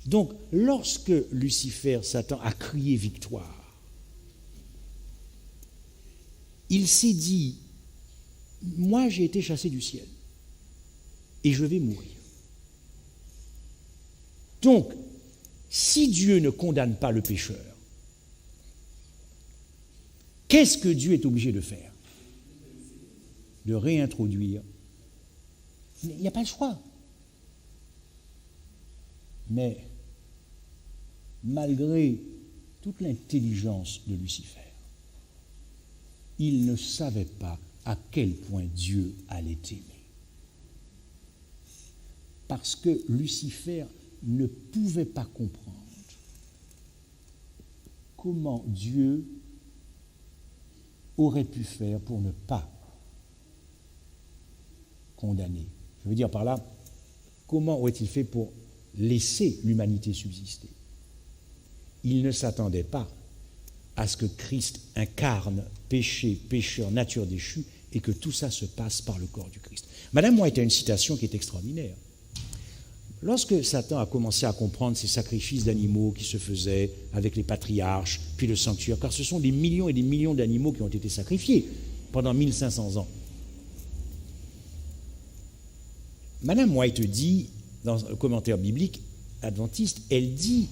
Donc, lorsque Lucifer, Satan, a crié victoire, il s'est dit, moi j'ai été chassé du ciel et je vais mourir. Donc, si Dieu ne condamne pas le pécheur, qu'est-ce que Dieu est obligé de faire? De réintroduire. Il n'y a pas le choix. Mais, malgré toute l'intelligence de Lucifer, il ne savait pas à quel point Dieu allait aimer. Parce que Lucifer ne pouvait pas comprendre comment Dieu aurait pu faire pour ne pas condamner. Je veux dire par là, comment aurait-il fait pour laisser l'humanité subsister? Il ne s'attendait pas à ce que Christ incarne péché, pécheur, nature déchue, et que tout ça se passe par le corps du Christ. Madame White a une citation qui est extraordinaire. Lorsque Satan a commencé à comprendre ces sacrifices d'animaux qui se faisaient avec les patriarches, puis le sanctuaire, car ce sont des millions et des millions d'animaux qui ont été sacrifiés pendant 1500 ans. Madame White dit, dans le commentaire biblique adventiste, elle dit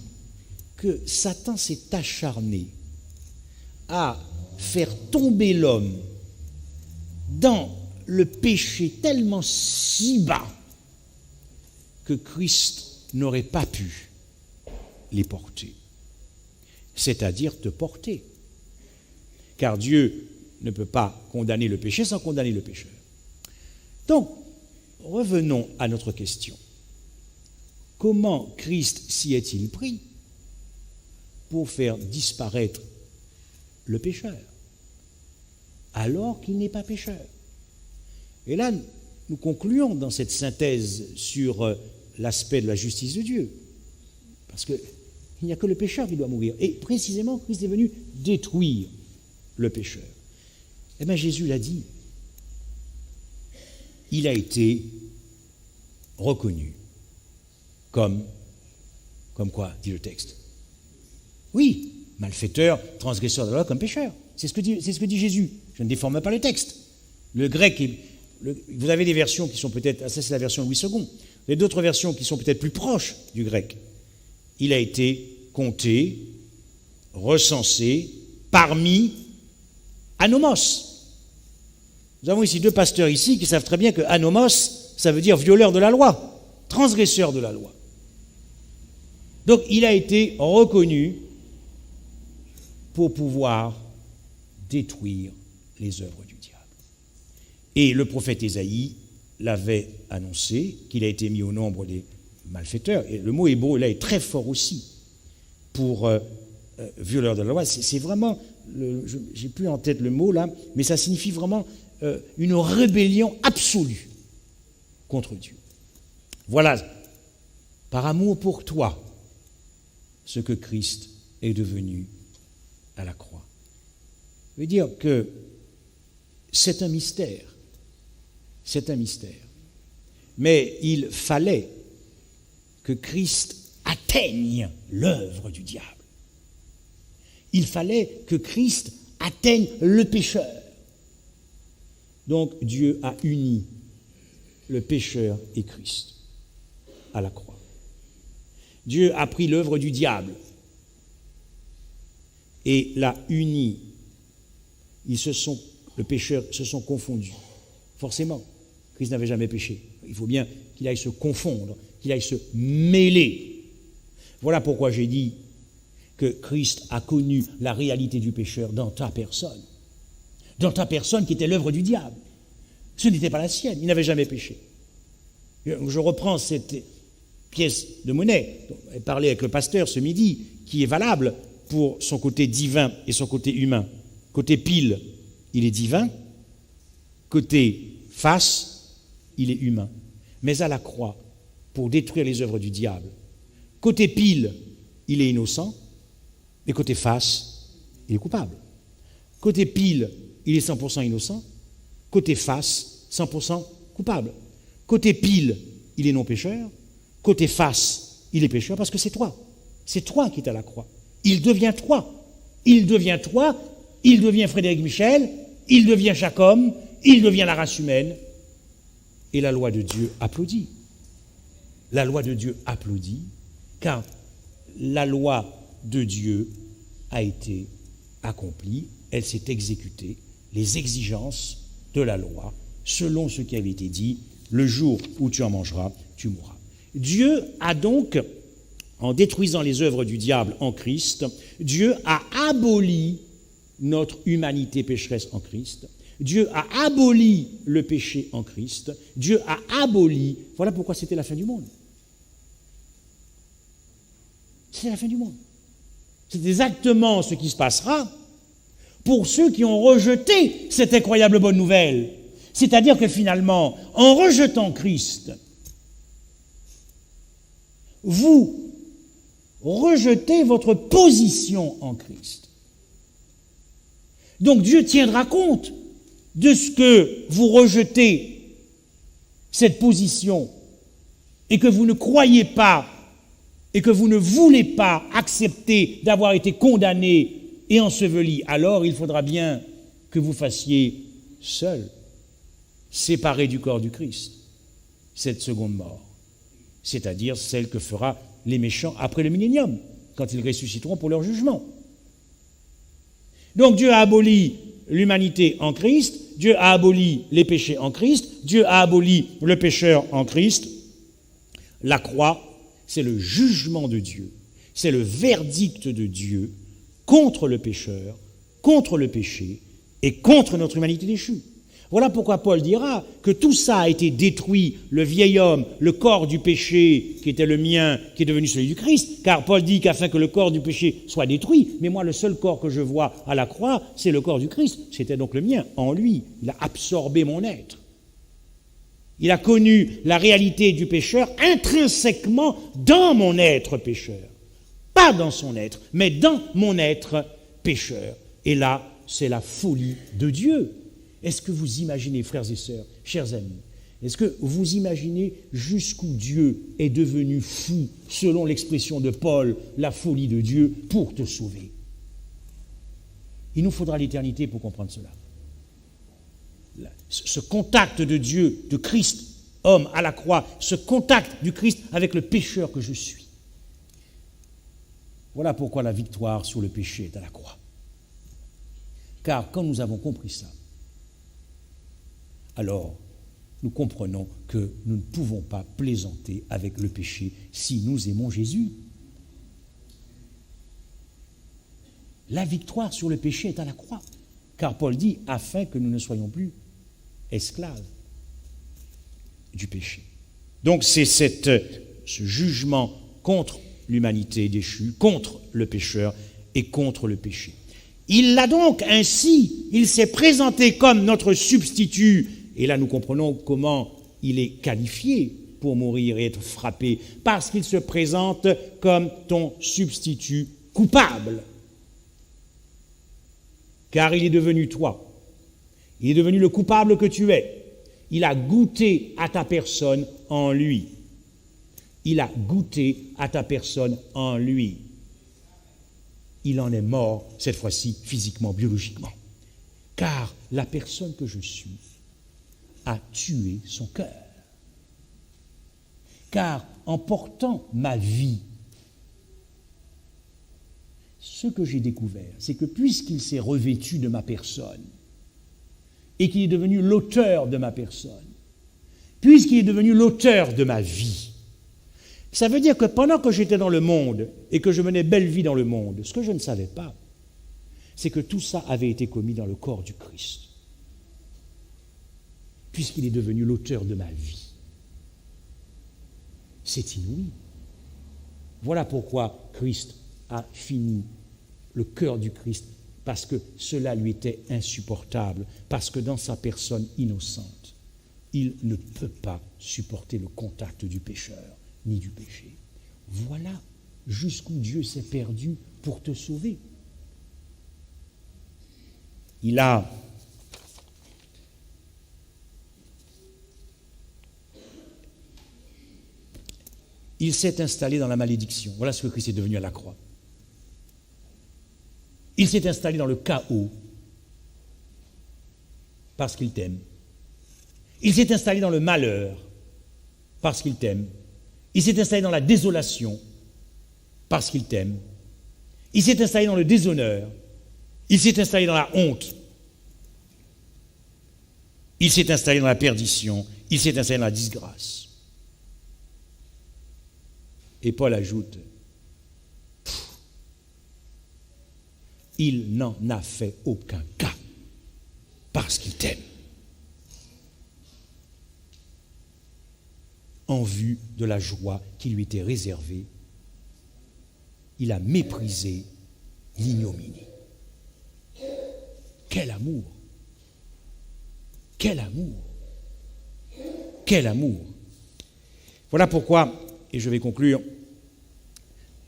que Satan s'est acharné à faire tomber l'homme dans le péché tellement si bas que Christ n'aurait pas pu les porter, c'est-à-dire te porter. Car Dieu ne peut pas condamner le péché sans condamner le pécheur. Donc, revenons à notre question. Comment Christ s'y est-il pris pour faire disparaître le pécheur, alors qu'il n'est pas pécheur? Et là, nous concluons dans cette synthèse sur l'aspect de la justice de Dieu. Parce qu'il n'y a que le pécheur qui doit mourir. Et précisément, Christ est venu détruire le pécheur. Eh bien, Jésus l'a dit. Il a été reconnu comme quoi, dit le texte? Oui, malfaiteur, transgresseur de la loi comme pécheur. C'est ce que dit Jésus. Je ne déforme pas le texte. Le grec, vous avez des versions qui sont peut-être, ça c'est la version Louis II, vous avez d'autres versions qui sont peut-être plus proches du grec. Il a été compté, recensé, parmi anomos. Nous avons ici deux pasteurs ici qui savent très bien que anomos, ça veut dire violeur de la loi, transgresseur de la loi. Donc il a été reconnu pour pouvoir détruire les œuvres du diable. Et le prophète Ésaïe l'avait annoncé, qu'il a été mis au nombre des malfaiteurs. Et le mot hébreu là est très fort aussi pour violeur de la loi. C'est vraiment, j'ai plus en tête le mot là, mais ça signifie vraiment une rébellion absolue contre Dieu. Voilà, par amour pour toi, ce que Christ est devenu à la croix. Je veux dire que c'est un mystère. C'est un mystère. Mais il fallait que Christ atteigne l'œuvre du diable. Il fallait que Christ atteigne le pécheur. Donc Dieu a uni le pécheur et Christ à la croix. Dieu a pris l'œuvre du diable et l'a uni. Le pécheur se sont confondus. Forcément, Christ n'avait jamais péché. Il faut bien qu'il aille se confondre, qu'il aille se mêler. Voilà pourquoi j'ai dit que Christ a connu la réalité du pécheur dans ta personne. Dans ta personne qui était l'œuvre du diable. Ce n'était pas la sienne, il n'avait jamais péché. Je reprends cette pièce de monnaie dont j'ai parlé avec le pasteur ce midi, qui est valable pour son côté divin et son côté humain. Côté pile, il est divin. Côté face, il est humain. Mais à la croix, pour détruire les œuvres du diable, côté pile, il est innocent, mais côté face, il est coupable. Côté pile, il est 100% innocent, côté face, 100% coupable. Côté pile, il est non pécheur, côté face, il est pécheur parce que c'est toi. C'est toi qui es à la croix. Il devient toi. Il devient toi, il devient Frédéric Michel, il devient chaque homme, il devient la race humaine. Et la loi de Dieu applaudit. La loi de Dieu applaudit, car la loi de Dieu a été accomplie, elle s'est exécutée, les exigences de la loi, selon ce qui avait été dit, le jour où tu en mangeras, tu mourras. Dieu a donc, en détruisant les œuvres du diable en Christ, Dieu a aboli notre humanité pécheresse en Christ. Dieu a aboli le péché en Christ. Dieu a aboli, voilà pourquoi c'était la fin du monde. C'est la fin du monde. C'est exactement ce qui se passera pour ceux qui ont rejeté cette incroyable bonne nouvelle. C'est-à-dire que finalement, en rejetant Christ, vous rejetez votre position en Christ. Donc Dieu tiendra compte de ce que vous rejetez, cette position, et que vous ne croyez pas, et que vous ne voulez pas accepter d'avoir été condamné et enseveli, alors il faudra bien que vous fassiez seul, séparé du corps du Christ, cette seconde mort, c'est-à-dire celle que fera les méchants après le millénium, quand ils ressusciteront pour leur jugement. Donc Dieu a aboli l'humanité en Christ, Dieu a aboli les péchés en Christ, Dieu a aboli le pécheur en Christ. La croix, c'est le jugement de Dieu, c'est le verdict de Dieu contre le pécheur, contre le péché et contre notre humanité déchue. Voilà pourquoi Paul dira que tout ça a été détruit, le vieil homme, le corps du péché qui était le mien, qui est devenu celui du Christ, car Paul dit qu'afin que le corps du péché soit détruit, mais moi le seul corps que je vois à la croix, c'est le corps du Christ, c'était donc le mien, en lui, il a absorbé mon être. Il a connu la réalité du pécheur intrinsèquement dans mon être pécheur. Pas dans son être, mais dans mon être pécheur. Et là, c'est la folie de Dieu. Est-ce que vous imaginez, frères et sœurs, chers amis, est-ce que vous imaginez jusqu'où Dieu est devenu fou, selon l'expression de Paul, la folie de Dieu pour te sauver? Il nous faudra l'éternité pour comprendre cela. Ce contact de Dieu, de Christ, homme à la croix, ce contact du Christ avec le pécheur que je suis. Voilà pourquoi la victoire sur le péché est à la croix. Car quand nous avons compris ça, alors nous comprenons que nous ne pouvons pas plaisanter avec le péché si nous aimons Jésus. La victoire sur le péché est à la croix. Car Paul dit, afin que nous ne soyons plus esclaves du péché. Donc c'est ce jugement contre l'humanité déchue, contre le pécheur et contre le péché. Il l'a donc ainsi, il s'est présenté comme notre substitut, et là nous comprenons comment il est qualifié pour mourir et être frappé, parce qu'il se présente comme ton substitut coupable. Car il est devenu toi. Il est devenu le coupable que tu es. Il a goûté à ta personne en lui. Il a goûté à ta personne en lui. Il en est mort, cette fois-ci, physiquement, biologiquement. Car la personne que je suis a tué son cœur. Car en portant ma vie, ce que j'ai découvert, c'est que puisqu'il s'est revêtu de ma personne, et qu'il est devenu l'auteur de ma personne, puisqu'il est devenu l'auteur de ma vie, Ça veut dire que pendant que j'étais dans le monde et que je menais belle vie dans le monde, ce que je ne savais pas, c'est que tout ça avait été commis dans le corps du Christ, puisqu'il est devenu l'auteur de ma vie. C'est inouï. Voilà pourquoi Christ a fini le cœur du Christ, parce que cela lui était insupportable, parce que dans sa personne innocente, il ne peut pas supporter le contact du pécheur, ni du péché. Voilà jusqu'où Dieu s'est perdu pour te sauver. Il s'est installé dans la malédiction. Voilà ce que Christ est devenu à la croix. Il s'est installé dans le chaos parce qu'il t'aime. Il s'est installé dans le malheur parce qu'il t'aime. Il s'est installé dans la désolation parce qu'il t'aime. Il s'est installé dans le déshonneur. Il s'est installé dans la honte. Il s'est installé dans la perdition. Il s'est installé dans la disgrâce. Et Paul ajoute, il n'en a fait aucun cas parce qu'il t'aime. En vue de la joie qui lui était réservée, il a méprisé l'ignominie. Quel amour! Quel amour! Quel amour! Voilà pourquoi, et je vais conclure,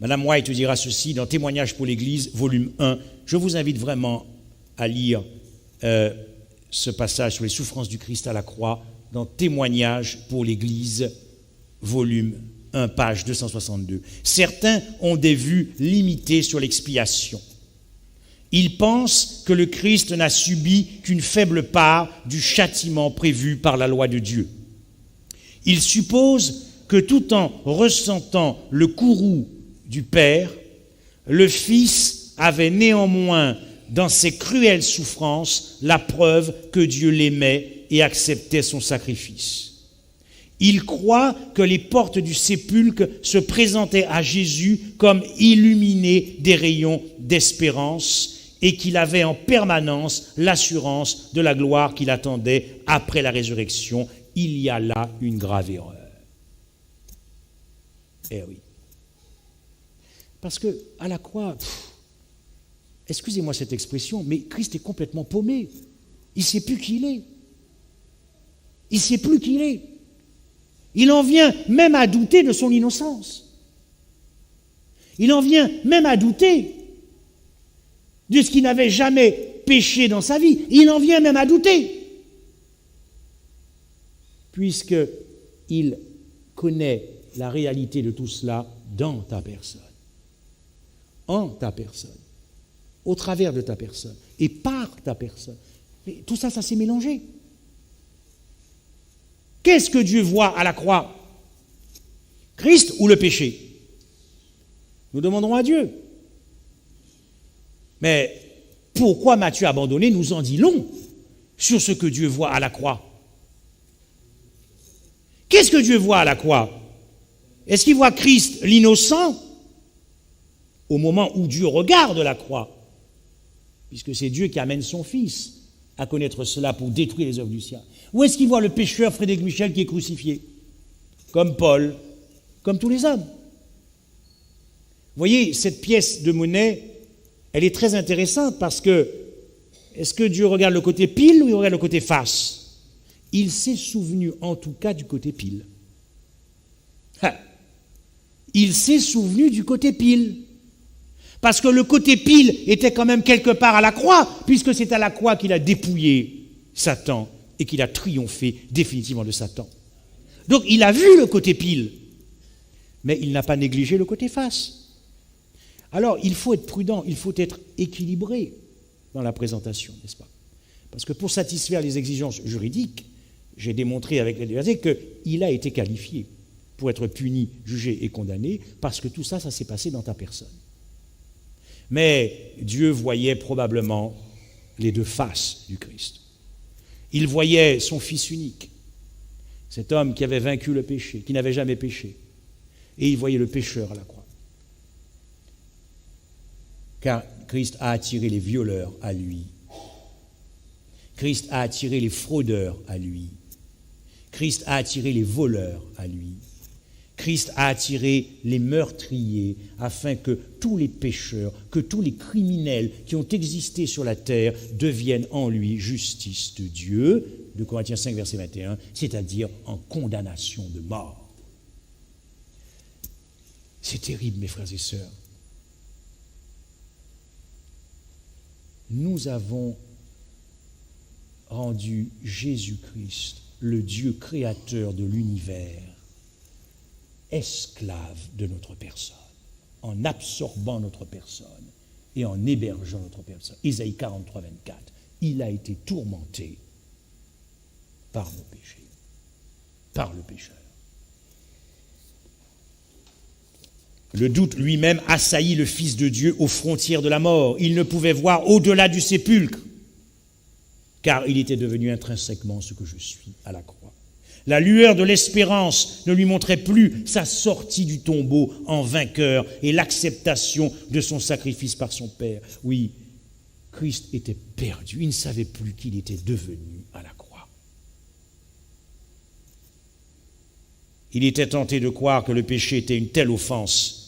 Madame White dira ceci dans Témoignages pour l'Église, volume 1. Je vous invite vraiment à lire ce passage sur les souffrances du Christ à la croix dans Témoignages pour l'Église, volume 1, page 262. Certains ont des vues limitées sur l'expiation. Ils pensent que le Christ n'a subi qu'une faible part du châtiment prévu par la loi de Dieu. Ils supposent que tout en ressentant le courroux du Père, le Fils avait néanmoins, dans ses cruelles souffrances, la preuve que Dieu l'aimait et acceptait son sacrifice. Ils croient que les portes du sépulcre se présentaient à Jésus comme illuminées des rayons d'espérance et qu'il avait en permanence l'assurance de la gloire qui l'attendait après la résurrection. Il y a là une grave erreur. Eh oui. Parce que à la croix, excusez-moi cette expression, mais Christ est complètement paumé. Il ne sait plus qui il est. Il ne sait plus qui il est. Il en vient même à douter de son innocence. Il en vient même à douter de ce qu'il n'avait jamais péché dans sa vie. Il en vient même à douter. Puisqu'il connaît la réalité de tout cela dans ta personne. En ta personne. Au travers de ta personne. Et par ta personne. Mais tout ça, ça s'est mélangé. Qu'est-ce que Dieu voit à la croix? Christ ou le péché? Nous demanderons à Dieu. Mais pourquoi m'as-tu abandonné nous en dit long sur ce que Dieu voit à la croix. Qu'est-ce que Dieu voit à la croix? Est-ce qu'il voit Christ l'innocent au moment où Dieu regarde la croix? Puisque c'est Dieu qui amène son Fils à connaître cela pour détruire les œuvres du ciel. Ou est-ce qu'il voit le pécheur Frédéric Michel qui est crucifié? Comme Paul, comme tous les hommes. Vous voyez, cette pièce de monnaie, elle est très intéressante parce que, est-ce que Dieu regarde le côté pile ou il regarde le côté face? Il s'est souvenu en tout cas du côté pile. Il s'est souvenu du côté pile. Parce que le côté pile était quand même quelque part à la croix, puisque c'est à la croix qu'il a dépouillé Satan et qu'il a triomphé définitivement de Satan. Donc il a vu le côté pile, mais il n'a pas négligé le côté face. Alors il faut être prudent, il faut être équilibré dans la présentation, n'est-ce pas? Parce que pour satisfaire les exigences juridiques, j'ai démontré avec les versets qu'il a été qualifié pour être puni, jugé et condamné, parce que tout ça, ça s'est passé dans ta personne. Mais Dieu voyait probablement les deux faces du Christ. Il voyait son Fils unique, cet homme qui avait vaincu le péché, qui n'avait jamais péché, Et il voyait le pécheur à la croix. Car Christ a attiré les violeurs à lui. Christ a attiré les fraudeurs à lui. Christ a attiré les voleurs à lui. Christ a attiré les meurtriers afin que tous les pécheurs, que tous les criminels qui ont existé sur la terre deviennent en lui justice de Dieu, de Corinthiens 5, verset 21, c'est-à-dire en condamnation de mort. C'est terrible, mes frères et sœurs. Nous avons rendu Jésus-Christ, le Dieu créateur de l'univers, esclave de notre personne, en absorbant notre personne et en hébergeant notre personne. Isaïe 43, 24. Il a été tourmenté par nos péchés, par le pécheur. Le doute lui-même assaillit le Fils de Dieu aux frontières de la mort. Il ne pouvait voir au-delà du sépulcre, car il était devenu intrinsèquement ce que je suis à la croix. La lueur de l'espérance ne lui montrait plus sa sortie du tombeau en vainqueur et l'acceptation de son sacrifice par son Père. Oui, Christ était perdu, il ne savait plus qui il était devenu à la croix. Il était tenté de croire que le péché était une telle offense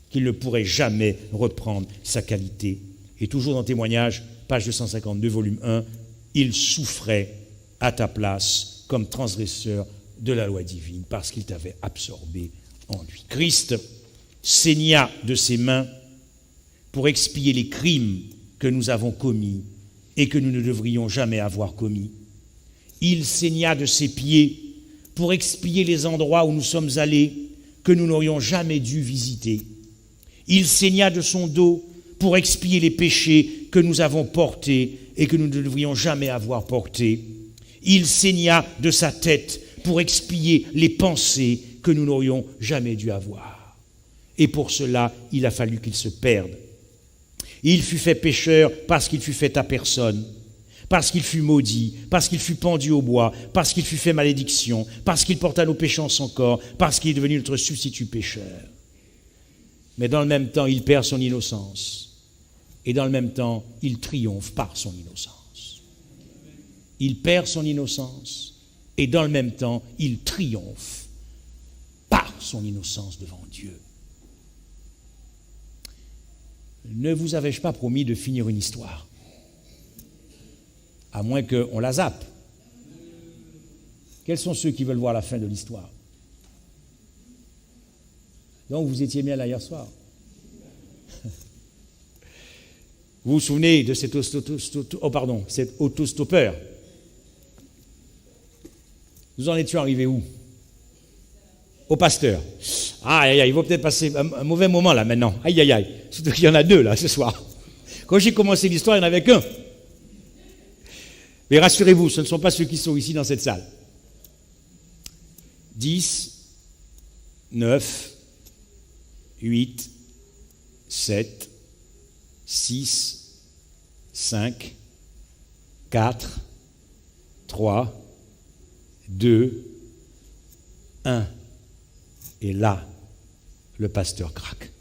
qu'il ne pourrait jamais reprendre sa qualité. Et toujours dans Témoignage, page 252, volume 1, il souffrait à ta place comme transgresseur de la loi divine, parce qu'il t'avait absorbé en lui. Christ saigna de ses mains pour expier les crimes que nous avons commis et que nous ne devrions jamais avoir commis. Il saigna de ses pieds pour expier les endroits où nous sommes allés que nous n'aurions jamais dû visiter. Il saigna de son dos pour expier les péchés que nous avons portés et que nous ne devrions jamais avoir portés. Il saigna de sa tête pour expier les pensées que nous n'aurions jamais dû avoir. Et pour cela, il a fallu qu'il se perde. Il fut fait pécheur parce qu'il fut fait à personne, parce qu'il fut maudit, parce qu'il fut pendu au bois, parce qu'il fut fait malédiction, parce qu'il porta nos péchés en son corps, parce qu'il est devenu notre substitut pécheur. Mais dans le même temps, il perd son innocence. Et dans le même temps, il triomphe par son innocence. Il perd son innocence et dans le même temps, il triomphe par son innocence devant Dieu. Ne vous avais-je pas promis de finir une histoire? À moins qu'on la zappe. Quels sont ceux qui veulent voir la fin de l'histoire? Donc vous étiez bien là hier soir. Vous vous souvenez de cet autostoppeur? Nous en étions arrivés où? Au pasteur. Aïe, il va peut-être passer un mauvais moment là maintenant. Aïe. Surtout qu'il y en a deux là ce soir. Quand j'ai commencé l'histoire, il n'y en avait qu'un. Mais rassurez-vous, ce ne sont pas ceux qui sont ici dans cette salle. 10, 9, 8, 7, 6, 5, 4, 3, 2, 1. Et là, le pasteur craque.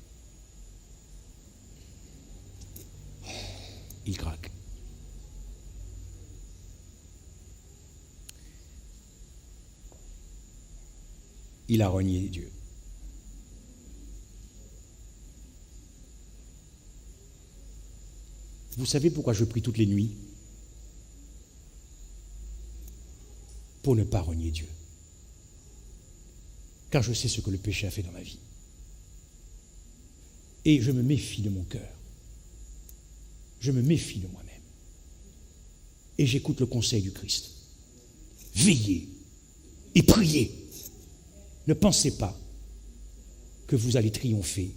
Il craque. Il a renié Dieu. Vous savez pourquoi je prie toutes les nuits? Pour ne pas renier Dieu. Car je sais ce que le péché a fait dans ma vie. Et je me méfie de mon cœur. Je me méfie de moi-même. Et j'écoute le conseil du Christ. Veillez et priez. Ne pensez pas que vous allez triompher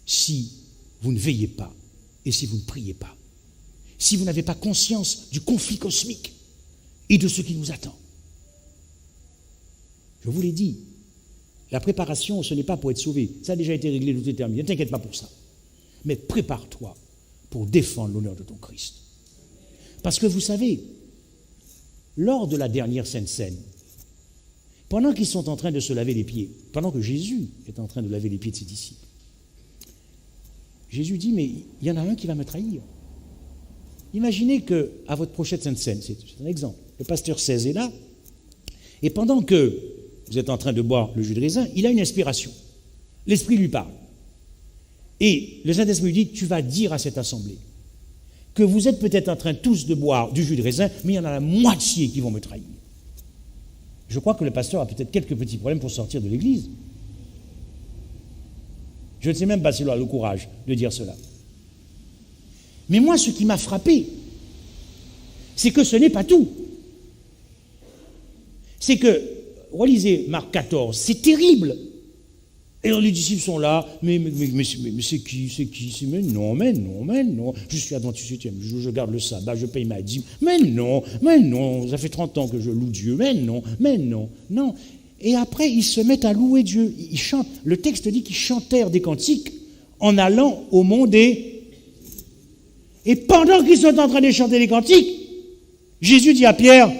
si vous ne veillez pas et si vous ne priez pas. Si vous n'avez pas conscience du conflit cosmique et de ce qui nous attend. Je vous l'ai dit, la préparation, ce n'est pas pour être sauvé. Ça a déjà été réglé, tout est terminé. Ne t'inquiète pas pour ça. Mais prépare-toi pour défendre l'honneur de ton Christ. Parce que vous savez, lors de la dernière Sainte Seine, pendant qu'ils sont en train de se laver les pieds, pendant que Jésus est en train de laver les pieds de ses disciples, Jésus dit, mais il y en a un qui va me trahir. Imaginez qu'à votre prochaine scène, c'est un exemple, le pasteur 16 est là, et pendant que vous êtes en train de boire le jus de raisin, il a une inspiration. L'Esprit lui parle. Et le Saint-Esprit lui dit, tu vas dire à cette assemblée que vous êtes peut-être en train tous de boire du jus de raisin, mais il y en a la moitié qui vont me trahir. Je crois que le pasteur a peut-être quelques petits problèmes pour sortir de l'église. Je ne sais même pas s'il a le courage de dire cela. Mais moi, ce qui m'a frappé, c'est que ce n'est pas tout. C'est que, relisez Marc 14, c'est terrible. Et alors les disciples sont là, mais c'est qui, mais non, je suis adventiste, je garde le sabbat, je paye ma dîme, mais non, ça fait 30 ans que je loue Dieu, mais non. Et après, ils se mettent à louer Dieu, ils chantent. Le texte dit qu'ils chantèrent des cantiques en allant au mont des... Et pendant qu'ils sont en train de chanter les cantiques, Jésus dit à Pierre,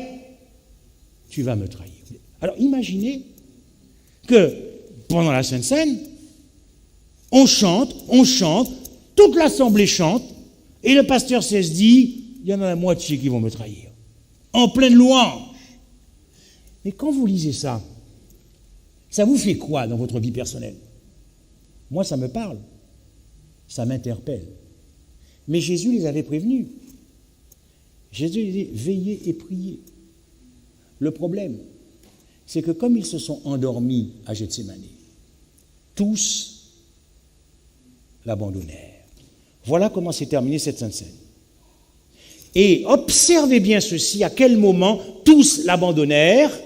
tu vas me trahir. Alors imaginez que pendant la Sainte Seine, on chante, toute l'assemblée chante, et le pasteur 16 dit, il y en a la moitié qui vont me trahir. En pleine louange. Mais quand vous lisez ça vous fait quoi dans votre vie personnelle? Moi, ça me parle, ça m'interpelle. Mais Jésus les avait prévenus. Jésus les dit, veillez et priez. Le problème, c'est que comme ils se sont endormis à Gethsémani, tous l'abandonnèrent. Voilà comment s'est terminée cette Sainte Seine. Et observez bien ceci, à quel moment tous l'abandonnèrent,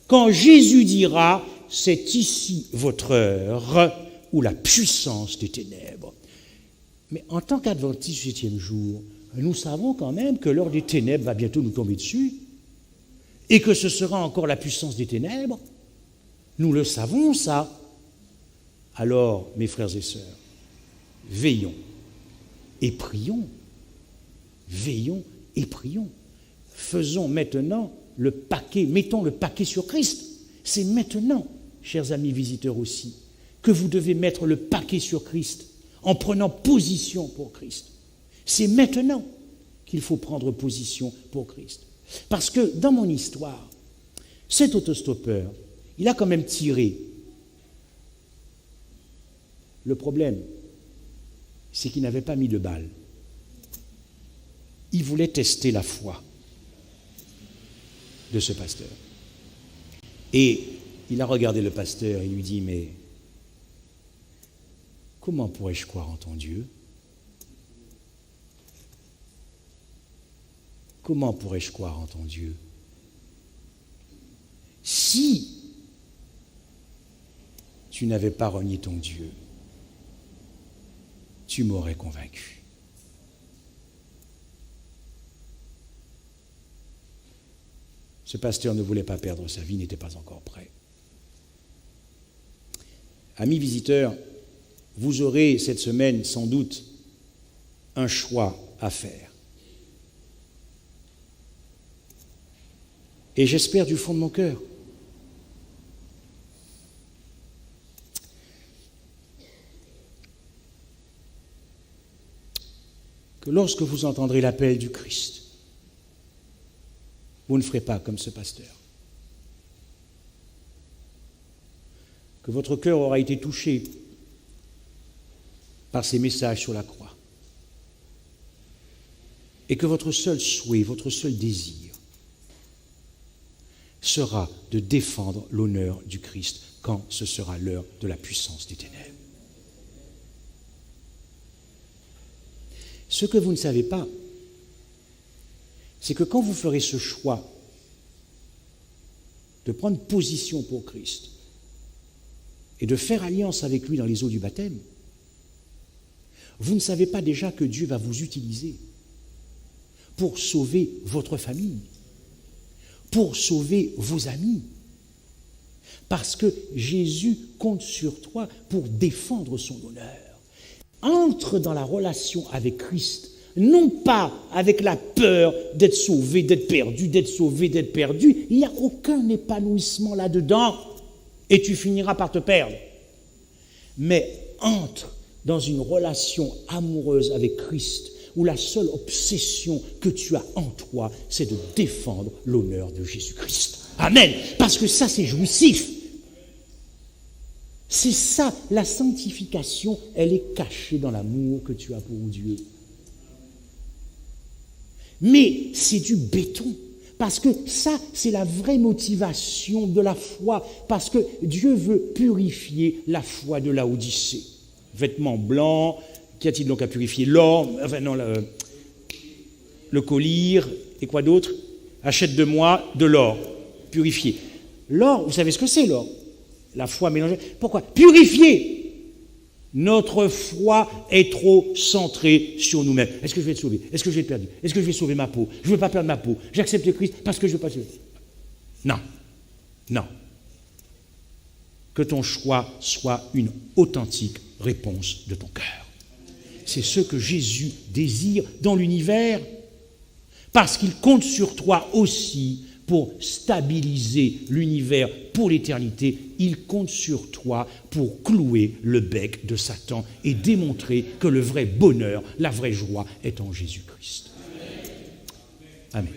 quand Jésus dira, c'est ici votre heure ou la puissance des ténèbres. Mais en tant qu'adventistes du 7e jour, nous savons quand même que l'heure des ténèbres va bientôt nous tomber dessus et que ce sera encore la puissance des ténèbres. Nous le savons, ça. Alors, mes frères et sœurs, veillons et prions. Veillons et prions. Faisons maintenant le paquet, mettons le paquet sur Christ. C'est maintenant, chers amis visiteurs aussi, que vous devez mettre le paquet sur Christ en prenant position pour Christ. C'est maintenant qu'il faut prendre position pour Christ. Parce que dans mon histoire, cet autostoppeur, il a quand même tiré. Le problème, c'est qu'il n'avait pas mis de balle. Il voulait tester la foi de ce pasteur. Et il a regardé le pasteur et lui dit, mais comment pourrais-je croire en ton Dieu? Comment pourrais-je croire en ton Dieu si tu n'avais pas renié ton Dieu? Tu m'aurais convaincu. Ce pasteur ne voulait pas perdre sa vie, n'était pas encore prêt. Amis visiteurs, vous aurez cette semaine sans doute un choix à faire. Et j'espère du fond de mon cœur que lorsque vous entendrez l'appel du Christ, vous ne ferez pas comme ce pasteur. Que votre cœur aura été touché par ces messages sur la croix. Et que votre seul souhait, votre seul désir sera de défendre l'honneur du Christ quand ce sera l'heure de la puissance des ténèbres. Ce que vous ne savez pas, c'est que quand vous ferez ce choix de prendre position pour Christ et de faire alliance avec lui dans les eaux du baptême, vous ne savez pas déjà que Dieu va vous utiliser pour sauver votre famille, pour sauver vos amis, parce que Jésus compte sur toi pour défendre son honneur. Entre dans la relation avec Christ non pas avec la peur d'être sauvé, d'être perdu, d'être sauvé, d'être perdu. Il n'y a aucun épanouissement là-dedans et tu finiras par te perdre. Mais entre dans une relation amoureuse avec Christ où la seule obsession que tu as en toi, c'est de défendre l'honneur de Jésus-Christ. Amen. Parce que ça, c'est jouissif. C'est ça, la sanctification, elle est cachée dans l'amour que tu as pour Dieu. Mais c'est du béton, parce que ça, c'est la vraie motivation de la foi, parce que Dieu veut purifier la foi de Laodicée. Vêtements blancs, qu'y a-t-il donc à purifier? L'or, enfin non, le collyre, et quoi d'autre? Achète de moi de l'or, purifié. L'or, vous savez ce que c'est l'or? La foi mélangée. Pourquoi? Purifier. Notre foi est trop centrée sur nous-mêmes. Est-ce que je vais être sauvé? Est-ce que je vais être perdu? Est-ce que je vais sauver ma peau? Je ne veux pas perdre ma peau. J'accepte Christ parce que je ne veux pas sauver. Non. Non. Que ton choix soit une authentique réponse de ton cœur. C'est ce que Jésus désire dans l'univers. Parce qu'il compte sur toi aussi pour stabiliser l'univers pour l'éternité. Il compte sur toi pour clouer le bec de Satan et démontrer que le vrai bonheur, la vraie joie est en Jésus-Christ. Amen.